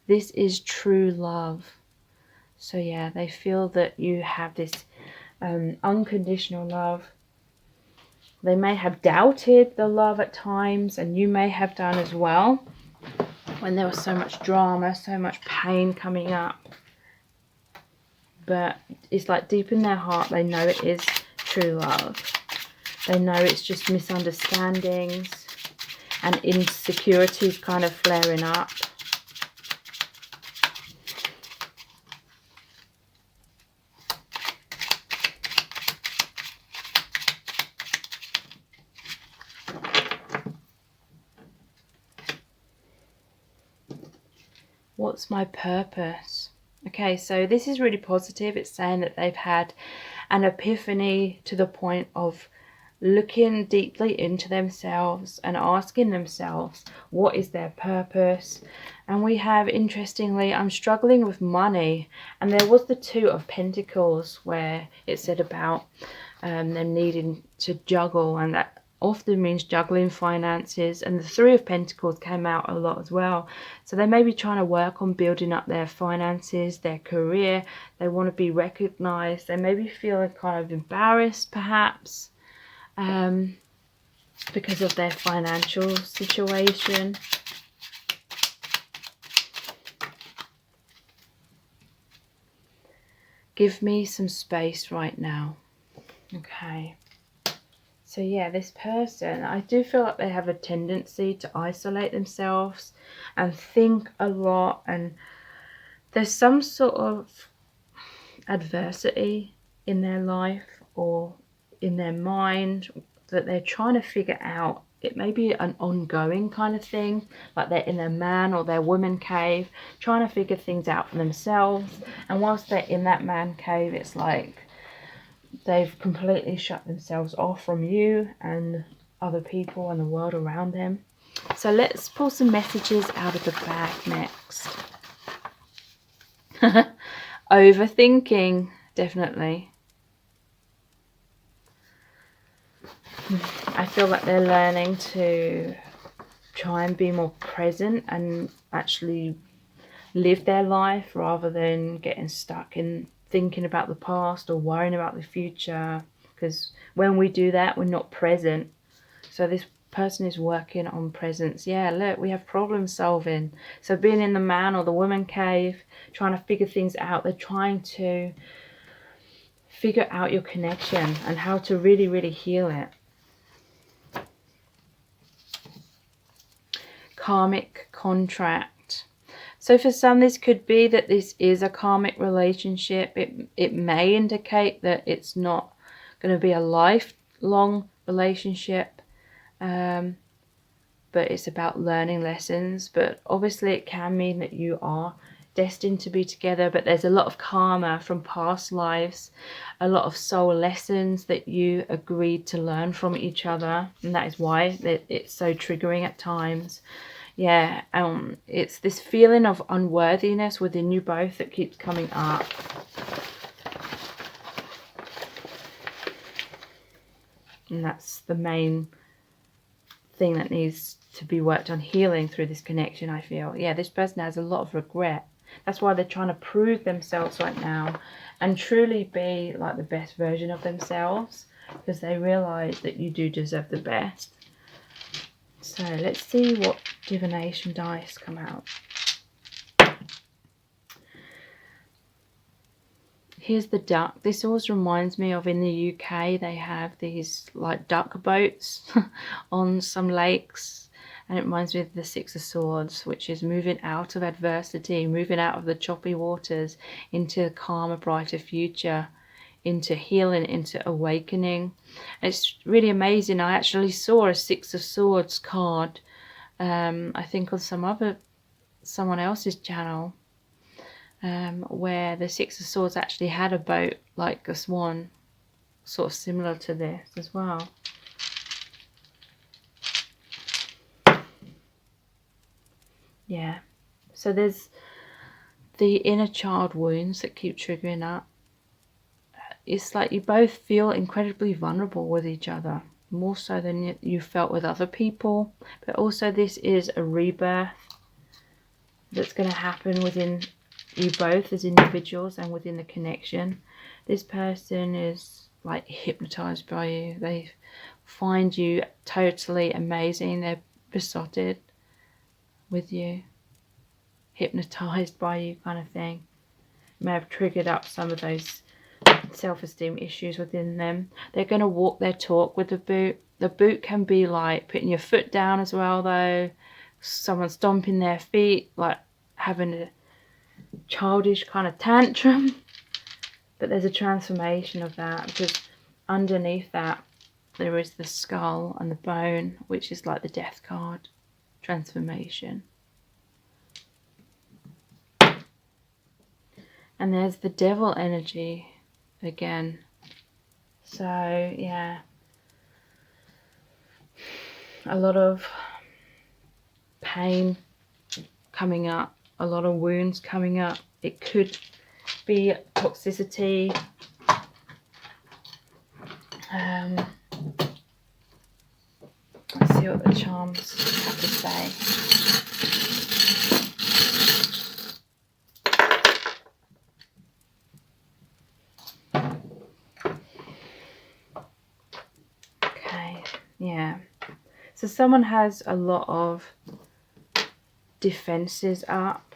This is true love. So yeah, they feel that you have this unconditional love. They may have doubted the love at times, and you may have done as well, when there was so much drama, so much pain coming up. But it's like deep in their heart, they know it is true love. They know it's just misunderstandings and insecurities kind of flaring up. What's my purpose? Okay, so this is really positive. It's saying that they've had an epiphany to the point of looking deeply into themselves and asking themselves, what is their purpose? And we have, interestingly, I'm struggling with money. And there was the Two of Pentacles where it said about them needing to juggle, and that often means juggling finances. And the Three of Pentacles came out a lot as well. So they may be trying to work on building up their finances, their career. They want to be recognized. They may be feeling kind of embarrassed perhaps because of their financial situation. Give me some space right now. Okay. So yeah, this person, I do feel like they have a tendency to isolate themselves and think a lot, and there's some sort of adversity in their life or in their mind that they're trying to figure out. It may be an ongoing kind of thing, like they're in their man or their woman cave trying to figure things out for themselves, and whilst they're in that man cave, it's like they've completely shut themselves off from you and other people and the world around them. So let's pull some messages out of the bag next. Overthinking, definitely. I feel like they're learning to try and be more present and actually live their life rather than getting stuck in thinking about the past or worrying about the future, because when we do that, we're not present. So this person is working on presence. Yeah, look, we have problem solving. So being in the man or the woman cave, trying to figure things out, they're trying to figure out your connection and how to really, really heal it. Karmic contract. So for some, this could be that this is a karmic relationship. It may indicate that it's not going to be a lifelong relationship, but it's about learning lessons. But obviously it can mean that you are destined to be together, but there's a lot of karma from past lives, a lot of soul lessons that you agreed to learn from each other, and that is why it's so triggering at times. Yeah, it's this feeling of unworthiness within you both that keeps coming up. And that's the main thing that needs to be worked on, healing through this connection, I feel. Yeah, this person has a lot of regret. That's why they're trying to prove themselves right now and truly be like the best version of themselves, because they realize that you do deserve the best. So let's see what divination dice come out. Here's the duck. This always reminds me of, in the UK, they have these like duck boats on some lakes, And it reminds me of the Six of Swords, which is moving out of adversity, moving out of the choppy waters into a calmer, brighter future, into healing, into awakening. And it's really amazing. I actually saw a Six of Swords card, I think on someone else's channel, where the Six of Swords actually had a boat like a swan, sort of similar to this as well. Yeah, so there's the inner child wounds that keep triggering up. It's like you both feel incredibly vulnerable with each other, more so than you felt with other people. But also this is a rebirth that's going to happen within you both as individuals and within the connection. This person is like hypnotized by you. They find you totally amazing. They're besotted with you, hypnotized by you, kind of thing. May have triggered up some of those self-esteem issues within them. They're going to walk their talk with the boot. The boot can be like putting your foot down as well, though. Someone stomping their feet, like having a childish kind of tantrum. But there's a transformation of that, because underneath that there is the skull and the bone, which is like the death card. Transformation. And there's the devil energy again. So yeah, a lot of pain coming up, a lot of wounds coming up. It could be toxicity. Let's see what the charms have to say. Okay, yeah. So someone has a lot of defenses up.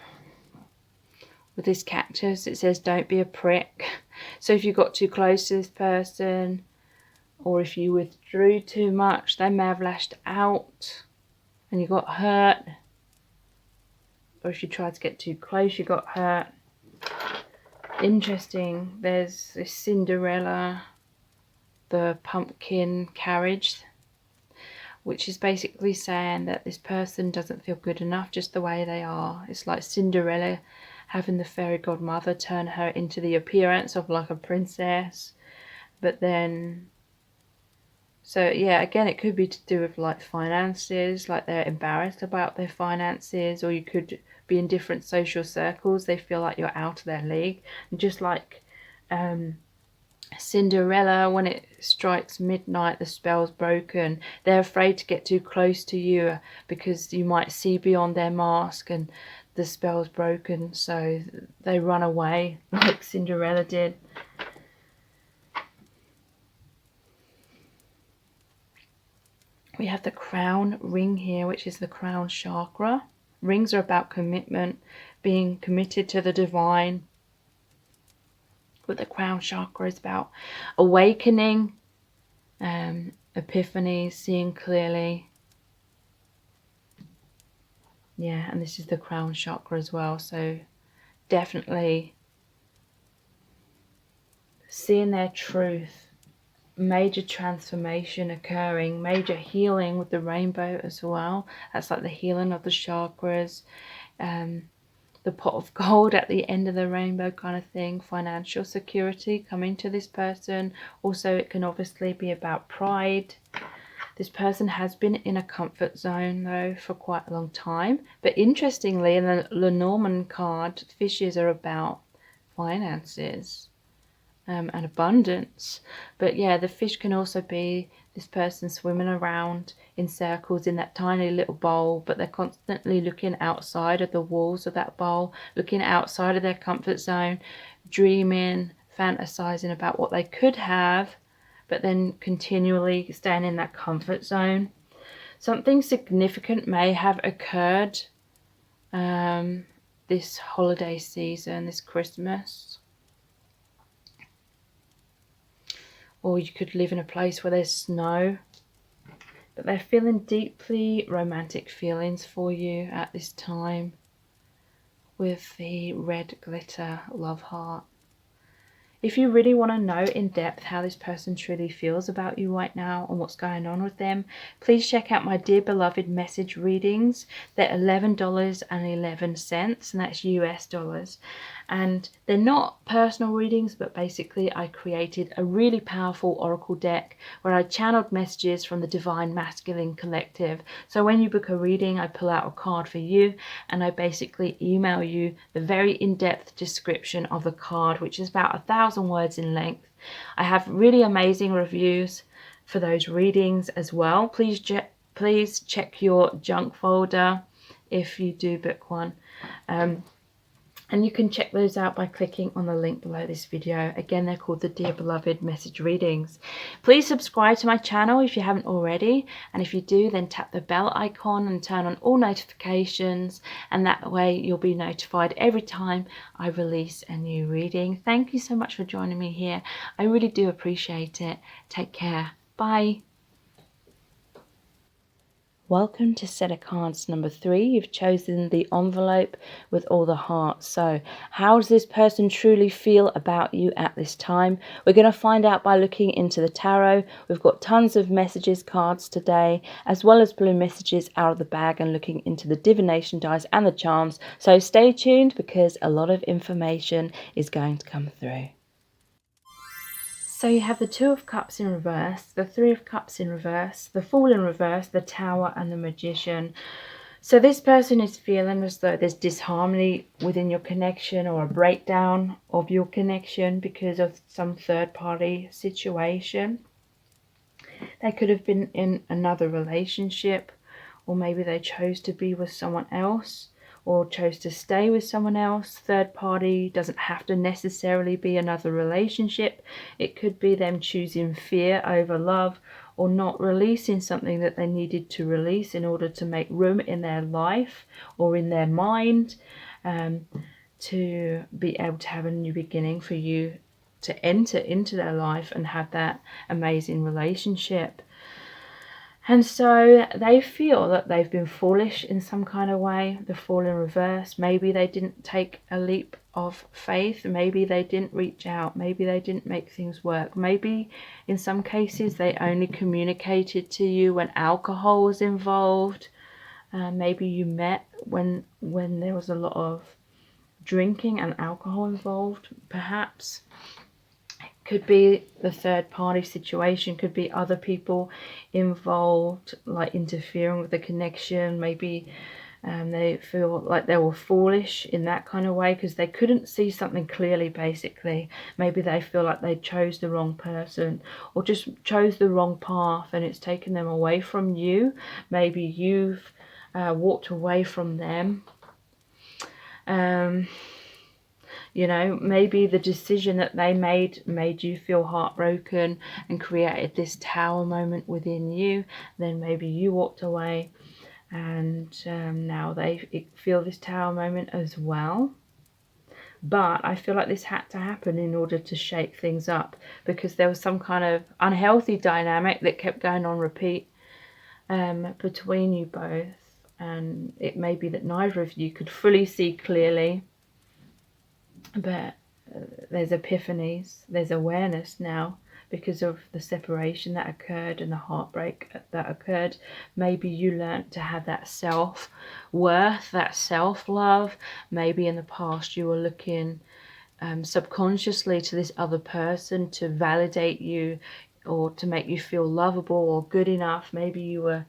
With this cactus, it says don't be a prick. So if you got too close to this person, or if you withdrew too much, they may have lashed out and you got hurt. Or if you tried to get too close, you got hurt. Interesting. There's this Cinderella, the pumpkin carriage, which is basically saying that this person doesn't feel good enough just the way they are. It's like Cinderella having the fairy godmother turn her into the appearance of like a princess. But then, so yeah, again, it could be to do with like finances, like they're embarrassed about their finances, or you could be in different social circles. They feel like you're out of their league. And just like Cinderella, when it strikes midnight, the spell's broken. They're afraid to get too close to you because you might see beyond their mask and the spell's broken, so they run away like Cinderella did. We have the crown ring here, which is the crown chakra. Rings are about commitment, being committed to the divine. But the crown chakra is about awakening, epiphany, seeing clearly. Yeah, and this is the crown chakra as well. So definitely seeing their truth. Major transformation occurring, major healing with the rainbow as well. That's like the healing of the chakras. The pot of gold at the end of the rainbow kind of thing. Financial security coming to this person. Also, it can obviously be about pride. This person has been in a comfort zone though for quite a long time. But interestingly, in the Lenormand card, fishes are about finances and abundance. But yeah, the fish can also be this person swimming around in circles in that tiny little bowl, but they're constantly looking outside of the walls of that bowl, looking outside of their comfort zone, dreaming, fantasizing about what they could have, but then continually staying in that comfort zone. Something significant may have occurred this holiday season, this Christmas. Or you could live in a place where there's snow. but they're feeling deeply romantic feelings for you at this time with the red glitter love heart. If you really want to know in depth how this person truly feels about you right now and what's going on with them, please check out my Dear Beloved message readings. They're $11.11, and that's US dollars. And they're not personal readings, but basically I created a really powerful oracle deck where I channeled messages from the Divine Masculine Collective. So when you book a reading, I pull out a card for you, and I basically email you the very in-depth description of the card, which is about 1,000 words in length. I have really amazing reviews for those readings as well. Please check your junk folder if you do book one. And you can check those out by clicking on the link below this video. Again, they're called the Dear Beloved message readings. Please subscribe to my channel if you haven't already. And if you do, then tap the bell icon and turn on all notifications. And that way you'll be notified every time I release a new reading. Thank you so much for joining me here. I really do appreciate it. Take care. Bye. Welcome to set of cards number 3. You've chosen the envelope with all the hearts. So how does this person truly feel about you at this time? We're going to find out by looking into the tarot. We've got tons of messages cards today, as well as blue messages out of the bag and looking into the divination dice and the charms. So stay tuned because a lot of information is going to come through. So you have the Two of Cups in reverse, the Three of Cups in reverse, the Fool in reverse, the Tower and the Magician. So this person is feeling as though there's disharmony within your connection or a breakdown of your connection because of some third-party situation. They could have been in another relationship, or maybe they chose to be with someone else, or chose to stay with someone else. Third party doesn't have to necessarily be another relationship. It could be them choosing fear over love, or not releasing something that they needed to release in order to make room in their life or in their mind, to be able to have a new beginning for you to enter into their life and have that amazing relationship. And so they feel that they've been foolish in some kind of way, the Fool in reverse. Maybe they didn't take a leap of faith. Maybe they didn't reach out. Maybe they didn't make things work. Maybe in some cases they only communicated to you when alcohol was involved. Maybe you met when there was a lot of drinking and alcohol involved, perhaps. Could be the third party situation, could be other people involved, like interfering with the connection. Maybe they feel like they were foolish in that kind of way because they couldn't see something clearly, basically. Maybe they feel like they chose the wrong person or just chose the wrong path and it's taken them away from you. Maybe you've walked away from them. You know, maybe the decision that they made you feel heartbroken and created this tower moment within you. Then maybe you walked away and now they feel this tower moment as well. But I feel like this had to happen in order to shake things up because there was some kind of unhealthy dynamic that kept going on repeat between you both. And it may be that neither of you could fully see clearly. But there's epiphanies, there's awareness now because of the separation that occurred and the heartbreak that occurred. Maybe you learnt to have that self-worth, that self-love. Maybe in the past you were looking subconsciously to this other person to validate you or to make you feel lovable or good enough. Maybe you were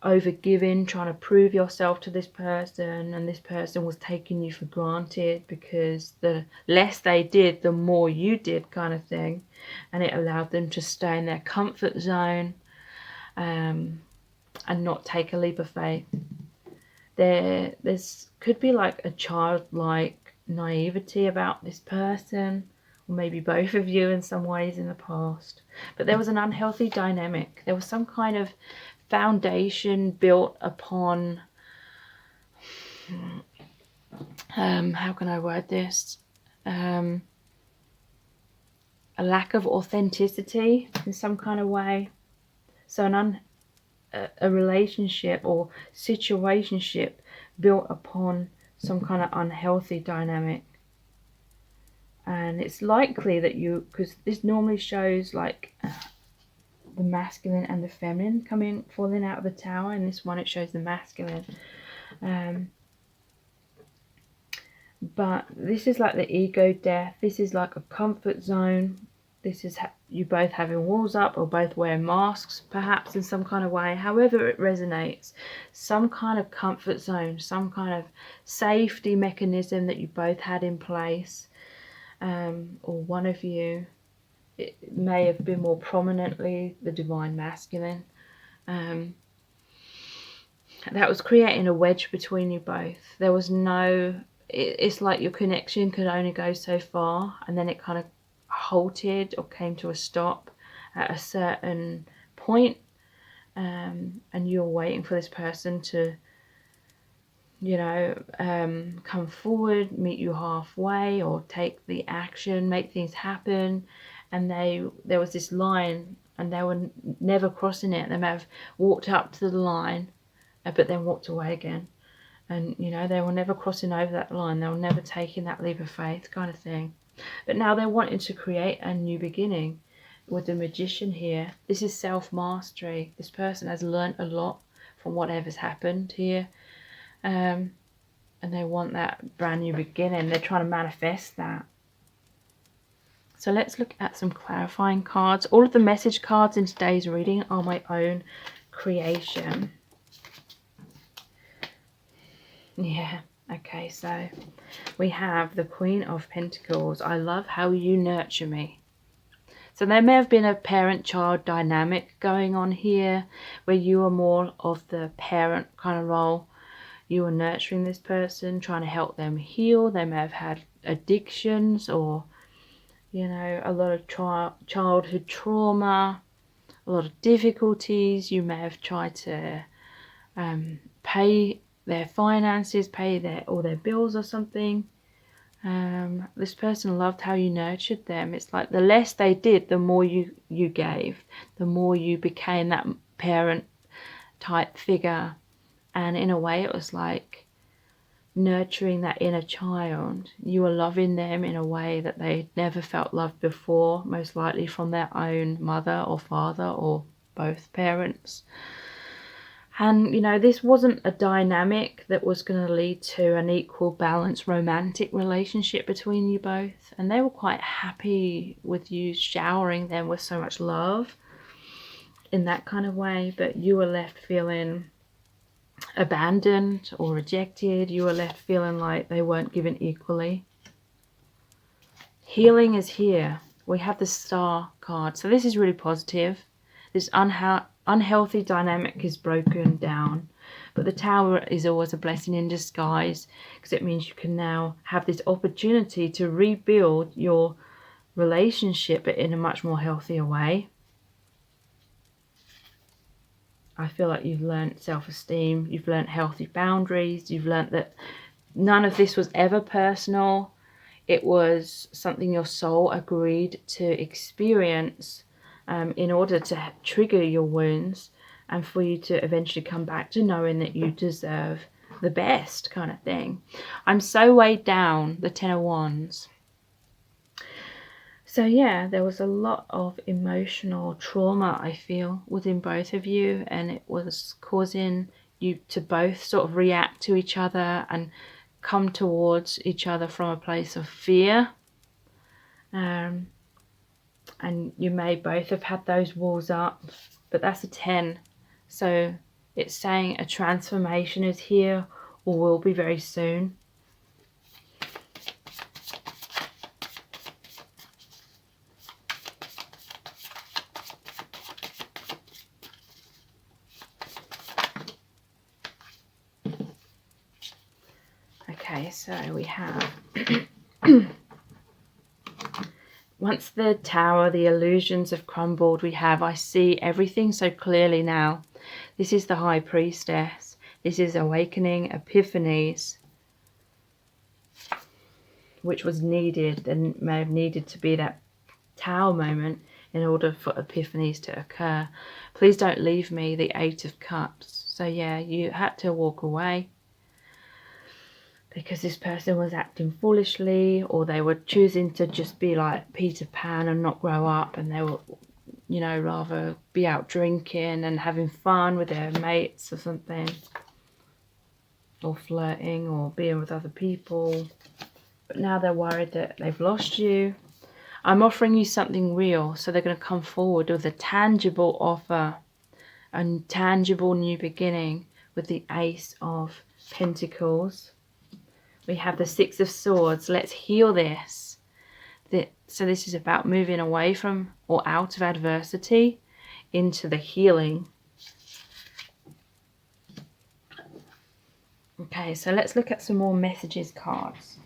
overgiving, trying to prove yourself to this person, and this person was taking you for granted because the less they did, the more you did, kind of thing, and it allowed them to stay in their comfort zone and not take a leap of faith. There's could be like a childlike naivety about this person, or maybe both of you in some ways in the past, but there was an unhealthy dynamic. There was some kind of foundation built upon how can I word this, a lack of authenticity in some kind of way. So a relationship or situationship built upon some kind of unhealthy dynamic. And it's likely that because this normally shows like the masculine and the feminine falling out of the tower. In this one it shows the masculine. But this is like the ego death. This is like a comfort zone. This is you both having walls up or both wearing masks, perhaps in some kind of way. However it resonates, some kind of comfort zone, some kind of safety mechanism that you both had in place, or one of you. It may have been more prominently the divine masculine. That was creating a wedge between you both. There was no... It's like your connection could only go so far, and then it kind of halted or came to a stop at a certain point, and you're waiting for this person to, you know, come forward, meet you halfway, or take the action, make things happen. And there was this line, and they were never crossing it. They may have walked up to the line, but then walked away again. And, you know, they were never crossing over that line. They were never taking that leap of faith kind of thing. But now they're wanting to create a new beginning with the Magician here. This is self-mastery. This person has learned a lot from whatever's happened here. And they want that brand new beginning. They're trying to manifest that. So let's look at some clarifying cards. All of the message cards in today's reading are my own creation. Yeah, okay, so we have the Queen of Pentacles. I love how you nurture me. So there may have been a parent-child dynamic going on here, where you are more of the parent kind of role. You are nurturing this person, trying to help them heal. They may have had addictions, or, you know, a lot of childhood trauma, a lot of difficulties. You may have tried to pay their finances, pay all their bills or something. This person loved how you nurtured them. It's like the less they did, the more you gave, the more you became that parent type figure. And in a way it was like nurturing that inner child. You were loving them in a way that they never felt loved before, most likely from their own mother or father or both parents. And, you know, this wasn't a dynamic that was going to lead to an equal, balanced, romantic relationship between you both. And they were quite happy with you showering them with so much love in that kind of way. But you were left feeling abandoned or rejected. You were left feeling like they weren't given equally. Healing is here. We have the Star card. So this is really positive. This unhealthy dynamic is broken down, but the Tower is always a blessing in disguise, because it means you can now have this opportunity to rebuild your relationship, but in a much more healthier way. I feel like you've learned self-esteem, you've learned healthy boundaries, you've learned that none of this was ever personal. It was something your soul agreed to experience in order to trigger your wounds, and for you to eventually come back to knowing that you deserve the best kind of thing. I'm so weighed down, the Ten of Wands. So yeah, there was a lot of emotional trauma, I feel, within both of you, and it was causing you to both sort of react to each other and come towards each other from a place of fear. And you may both have had those walls up, but that's a 10. So it's saying a transformation is here, or will be very soon. Okay, so we have once the Tower, the illusions have crumbled, we have I see everything so clearly now. This is the High Priestess. This is awakening, epiphanies, which was needed and may have needed to be that Tower moment in order for epiphanies to occur. Please don't leave me, the 8 of Cups. So yeah, you had to walk away because this person was acting foolishly, or they were choosing to just be like Peter Pan and not grow up, and they were, you know, rather be out drinking and having fun with their mates or something, or flirting or being with other people. But now they're worried that they've lost you. I'm offering you something real, so they're going to come forward with a tangible offer, a tangible new beginning with the Ace of Pentacles. We have the 6 of Swords. Let's heal this. So this is about moving away from or out of adversity into the healing. Okay, so let's look at some more messages cards.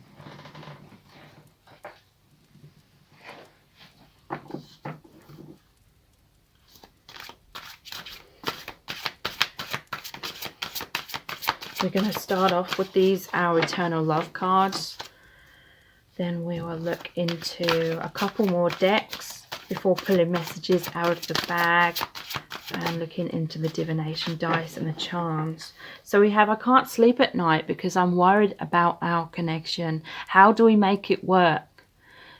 We're going to start off with these, our Eternal Love cards. Then we will look into a couple more decks before pulling messages out of the bag and looking into the divination dice and the charms. So we have, I can't sleep at night because I'm worried about our connection. How do we make it work?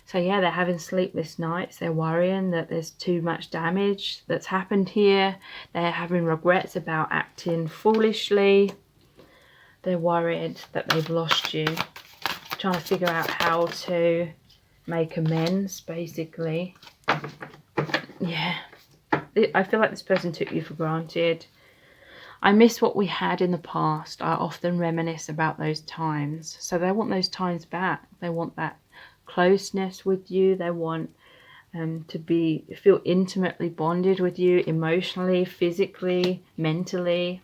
So yeah, they're having sleepless nights. They're worrying that there's too much damage that's happened here. They're having regrets about acting foolishly. They're worried that they've lost you. Trying to figure out how to make amends, basically. Yeah. I feel like this person took you for granted. I miss what we had in the past. I often reminisce about those times. So they want those times back. They want that closeness with you. They want to feel intimately bonded with you emotionally, physically, mentally.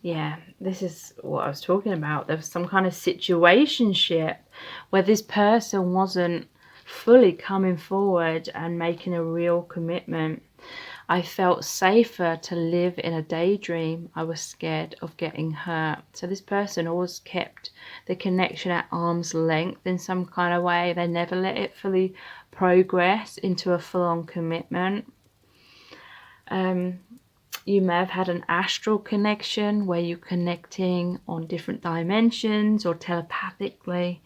Yeah, this is what I was talking about. There was some kind of situationship where this person wasn't fully coming forward and making a real commitment. I felt safer to live in a daydream. I was scared of getting hurt. So this person always kept the connection at arm's length in some kind of way. They never let it fully progress into a full-on commitment. You may have had an astral connection where you're connecting on different dimensions or telepathically,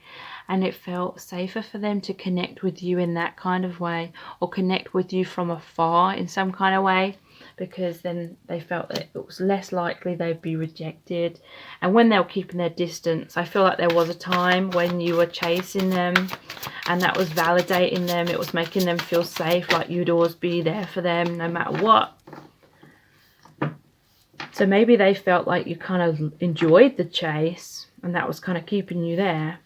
and it felt safer for them to connect with you in that kind of way, or connect with you from afar in some kind of way, because then they felt that it was less likely they'd be rejected. And when they were keeping their distance, I feel like there was a time when you were chasing them and that was validating them. It was making them feel safe, like you'd always be there for them no matter what. So maybe they felt like you kind of enjoyed the chase and that was kind of keeping you there.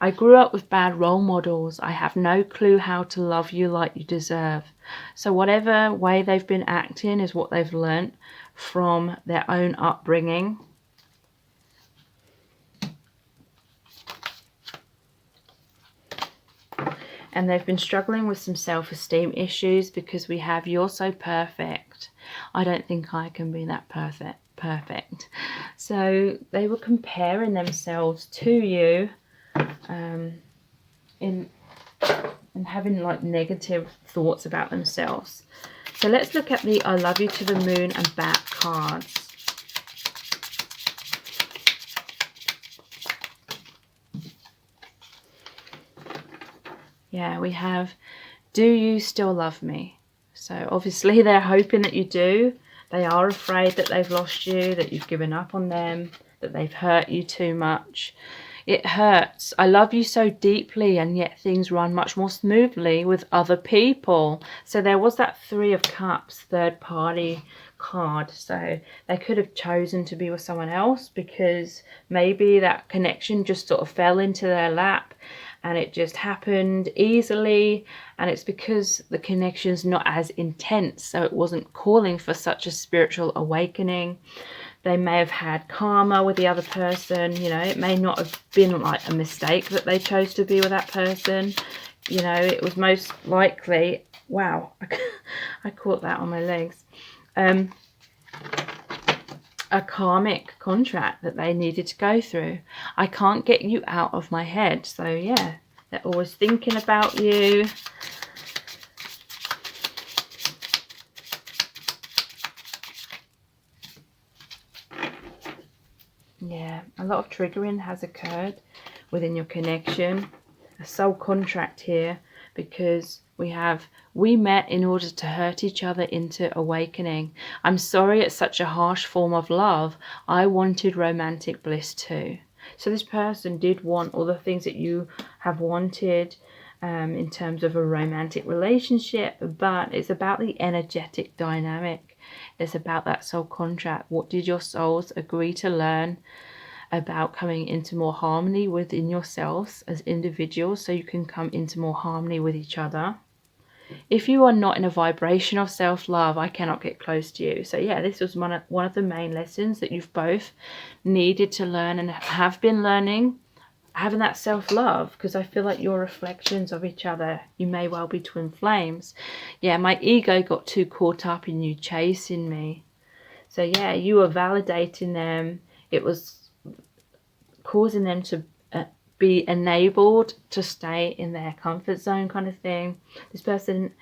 I grew up with bad role models. I have no clue how to love you like you deserve. So whatever way they've been acting is what they've learnt from their own upbringing. And they've been struggling with some self-esteem issues because we have, you're so perfect. I don't think I can be that perfect. So they were comparing themselves to you and having like negative thoughts about themselves. So let's look at the I love you to the moon and back cards. Yeah, we have, do you still love me? So obviously they're hoping that you do. They are afraid that they've lost you, that you've given up on them, that they've hurt you too much. It hurts. I love you so deeply, and yet things run much more smoothly with other people. So there was that 3 of Cups, third party card. So they could have chosen to be with someone else because maybe that connection just sort of fell into their lap and it just happened easily, and it's because the connection's not as intense, so it wasn't calling for such a spiritual awakening. They may have had karma with the other person, you know, it may not have been like a mistake that they chose to be with that person. You know, it was most likely, wow, I caught that on my legs. a karmic contract that they needed to go through. I can't get you out of my head. So yeah, they're always thinking about you. Yeah, a lot of triggering has occurred within your connection. A soul contract here, because we met in order to hurt each other into awakening. I'm sorry it's such a harsh form of love. I wanted romantic bliss too. So this person did want all the things that you have wanted in terms of a romantic relationship, but it's about the energetic dynamic. It's about that soul contract. What did your souls agree to learn about coming into more harmony within yourselves as individuals, so you can come into more harmony with each other? If you are not in a vibration of self-love, I cannot get close to you. So yeah, this was one of the main lessons that you've both needed to learn and have been learning, having that self-love, because I feel like you're reflections of each other. You may well be twin flames. Yeah, my ego got too caught up in you chasing me. So yeah, you were validating them. It was causing them to be enabled to stay in their comfort zone, kind of thing. This person,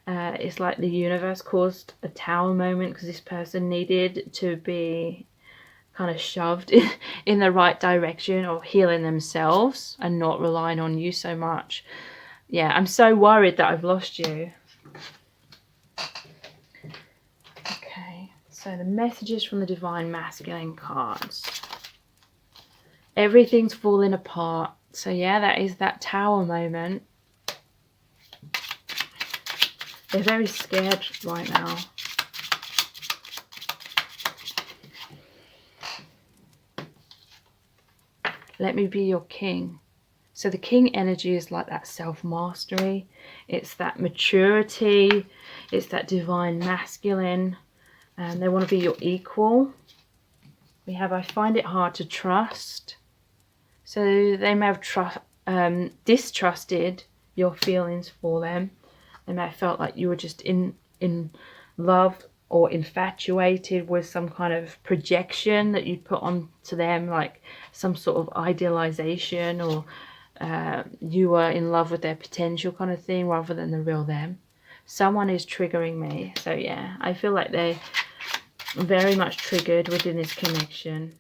it's like the universe caused a tower moment, because this person needed to be kind of shoved in the right direction of healing themselves and not relying on you so much. Yeah, I'm so worried that I've lost you. Okay, so the messages from the Divine Masculine cards. Everything's falling apart. So yeah, that is that tower moment. They're very scared right now. Let me be your king. So the king energy is like that self-mastery. It's that maturity. It's that divine masculine. And they want to be your equal. We have, I find it hard to trust. So they may have distrusted your feelings for them. They may have felt like you were just in love or infatuated with some kind of projection that you'd put onto them, like some sort of idealization, or you were in love with their potential kind of thing rather than the real them. Someone is triggering me. So yeah, I feel like they're very much triggered within this connection.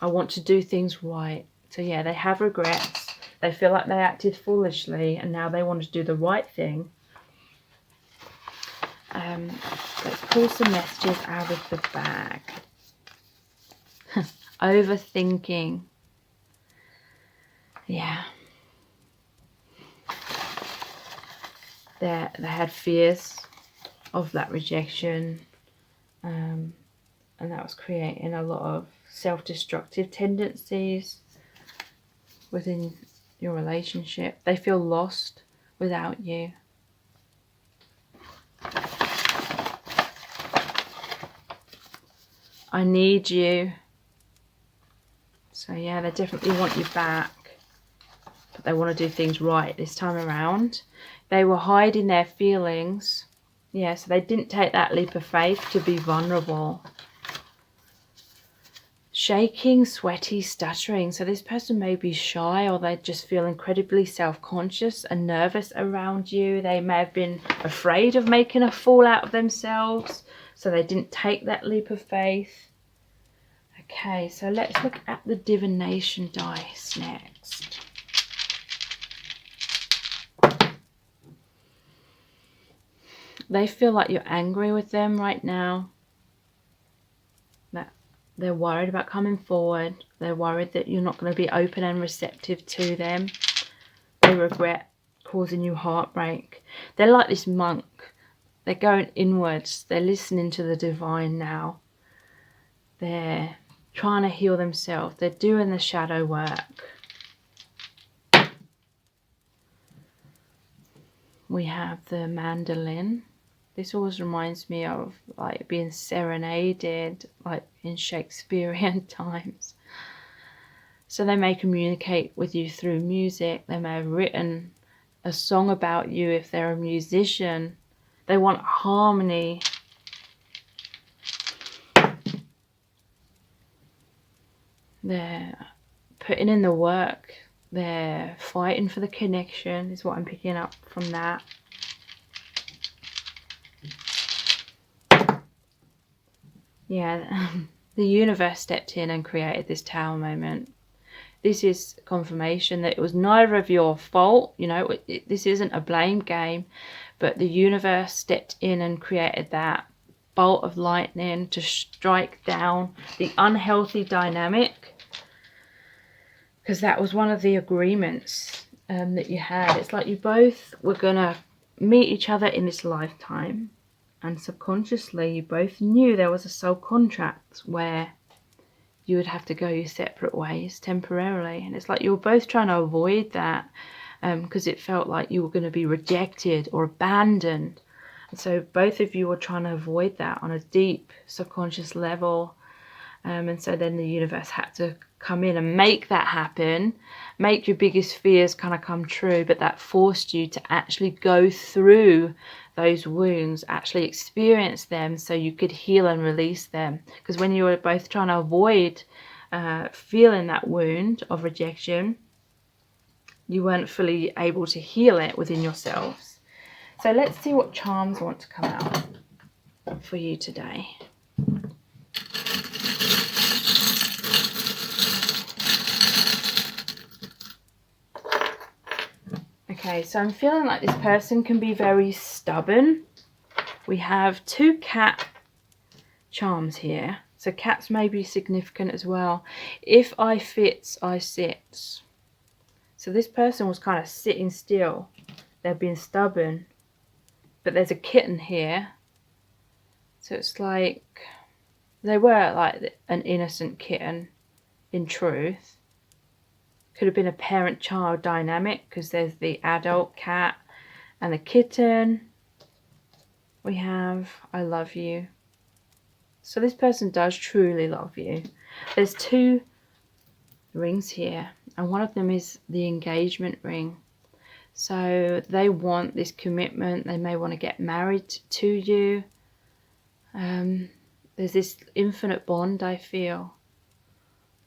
I want to do things right. So yeah, they have regrets. They feel like they acted foolishly and now they want to do the right thing. Let's pull some messages out of the bag. Overthinking. Yeah. They had fears of that rejection. And that was creating a lot of self-destructive tendencies within your relationship. They feel lost without you. I need you. So yeah, they definitely want you back, but they want to do things right this time around. They were hiding their feelings. Yeah, so they didn't take that leap of faith to be vulnerable. Shaking, sweaty, stuttering. So this person may be shy, or they just feel incredibly self-conscious and nervous around you. They may have been afraid of making a fool out of themselves, so they didn't take that leap of faith. Okay, so let's look at the divination dice next. They feel like you're angry with them right now. That they're worried about coming forward. They're worried that you're not going to be open and receptive to them. They regret causing you heartbreak. They're like this monk. They're going inwards. They're listening to the divine now. They're trying to heal themselves. They're doing the shadow work. We have the mandolin. This always reminds me of like being serenaded, like in Shakespearean times. So they may communicate with you through music. They may have written a song about you if they're a musician. They want harmony. They're putting in the work. They're fighting for the connection, is what I'm picking up from that. Yeah, the universe stepped in and created this Tower moment. This is confirmation that it was neither of your fault. You know, this isn't a blame game, but the universe stepped in and created that bolt of lightning to strike down the unhealthy dynamic, because that was one of the agreements that you had. It's like you both were gonna meet each other in this lifetime, and subconsciously you both knew there was a soul contract where you would have to go your separate ways temporarily. And it's like you were both trying to avoid that, because it felt like you were going to be rejected or abandoned. And so both of you were trying to avoid that on a deep subconscious level. And so then the universe had to come in and make that happen, make your biggest fears kind of come true. But that forced you to actually go through those wounds, actually experience them, so you could heal and release them. Because when you were both trying to avoid feeling that wound of rejection, you weren't fully able to heal it within yourselves. So let's see what charms want to come out for you today. Okay, so I'm feeling like this person can be very stubborn. We have 2 cat charms here. So cats may be significant as well. If I fit, I sit. So this person was kind of sitting still. They're being stubborn. But there's a kitten here. So it's like they were like an innocent kitten in truth. Could have been a parent-child dynamic, because there's the adult cat and the kitten. We have I love you. So this person does truly love you. There's 2 rings here, and one of them is the engagement ring. So they want this commitment. They may want to get married to you. There's this infinite bond, I feel.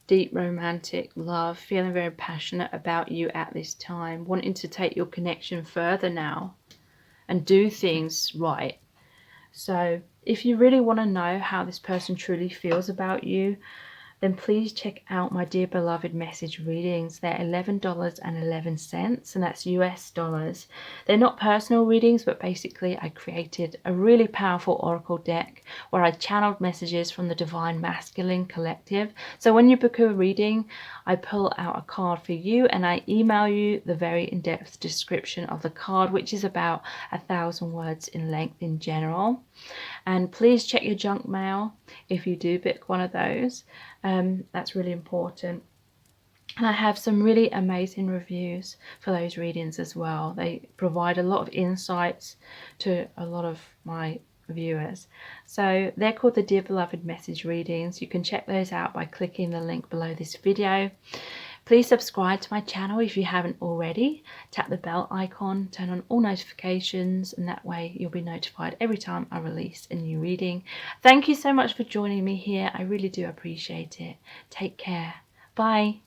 Deep romantic love, feeling very passionate about you at this time, wanting to take your connection further now and do things right. So if you really want to know how this person truly feels about you, then please check out my Dear Beloved message readings. They're $11.11, and that's US dollars. They're not personal readings, but basically I created a really powerful oracle deck where I channeled messages from the Divine Masculine Collective. So when you book a reading, I pull out a card for you and I email you the very in-depth description of the card, which is about 1,000 words in length in general. And please check your junk mail if you do book one of those. That's really important. And I have some really amazing reviews for those readings as well. They provide a lot of insights to a lot of my viewers. So they're called the Dear Beloved message readings. You can check those out by clicking the link below this video. Please subscribe to my channel if you haven't already. Tap the bell icon, turn on all notifications, and that way you'll be notified every time I release a new reading. Thank you so much for joining me here. I really do appreciate it. Take care. Bye.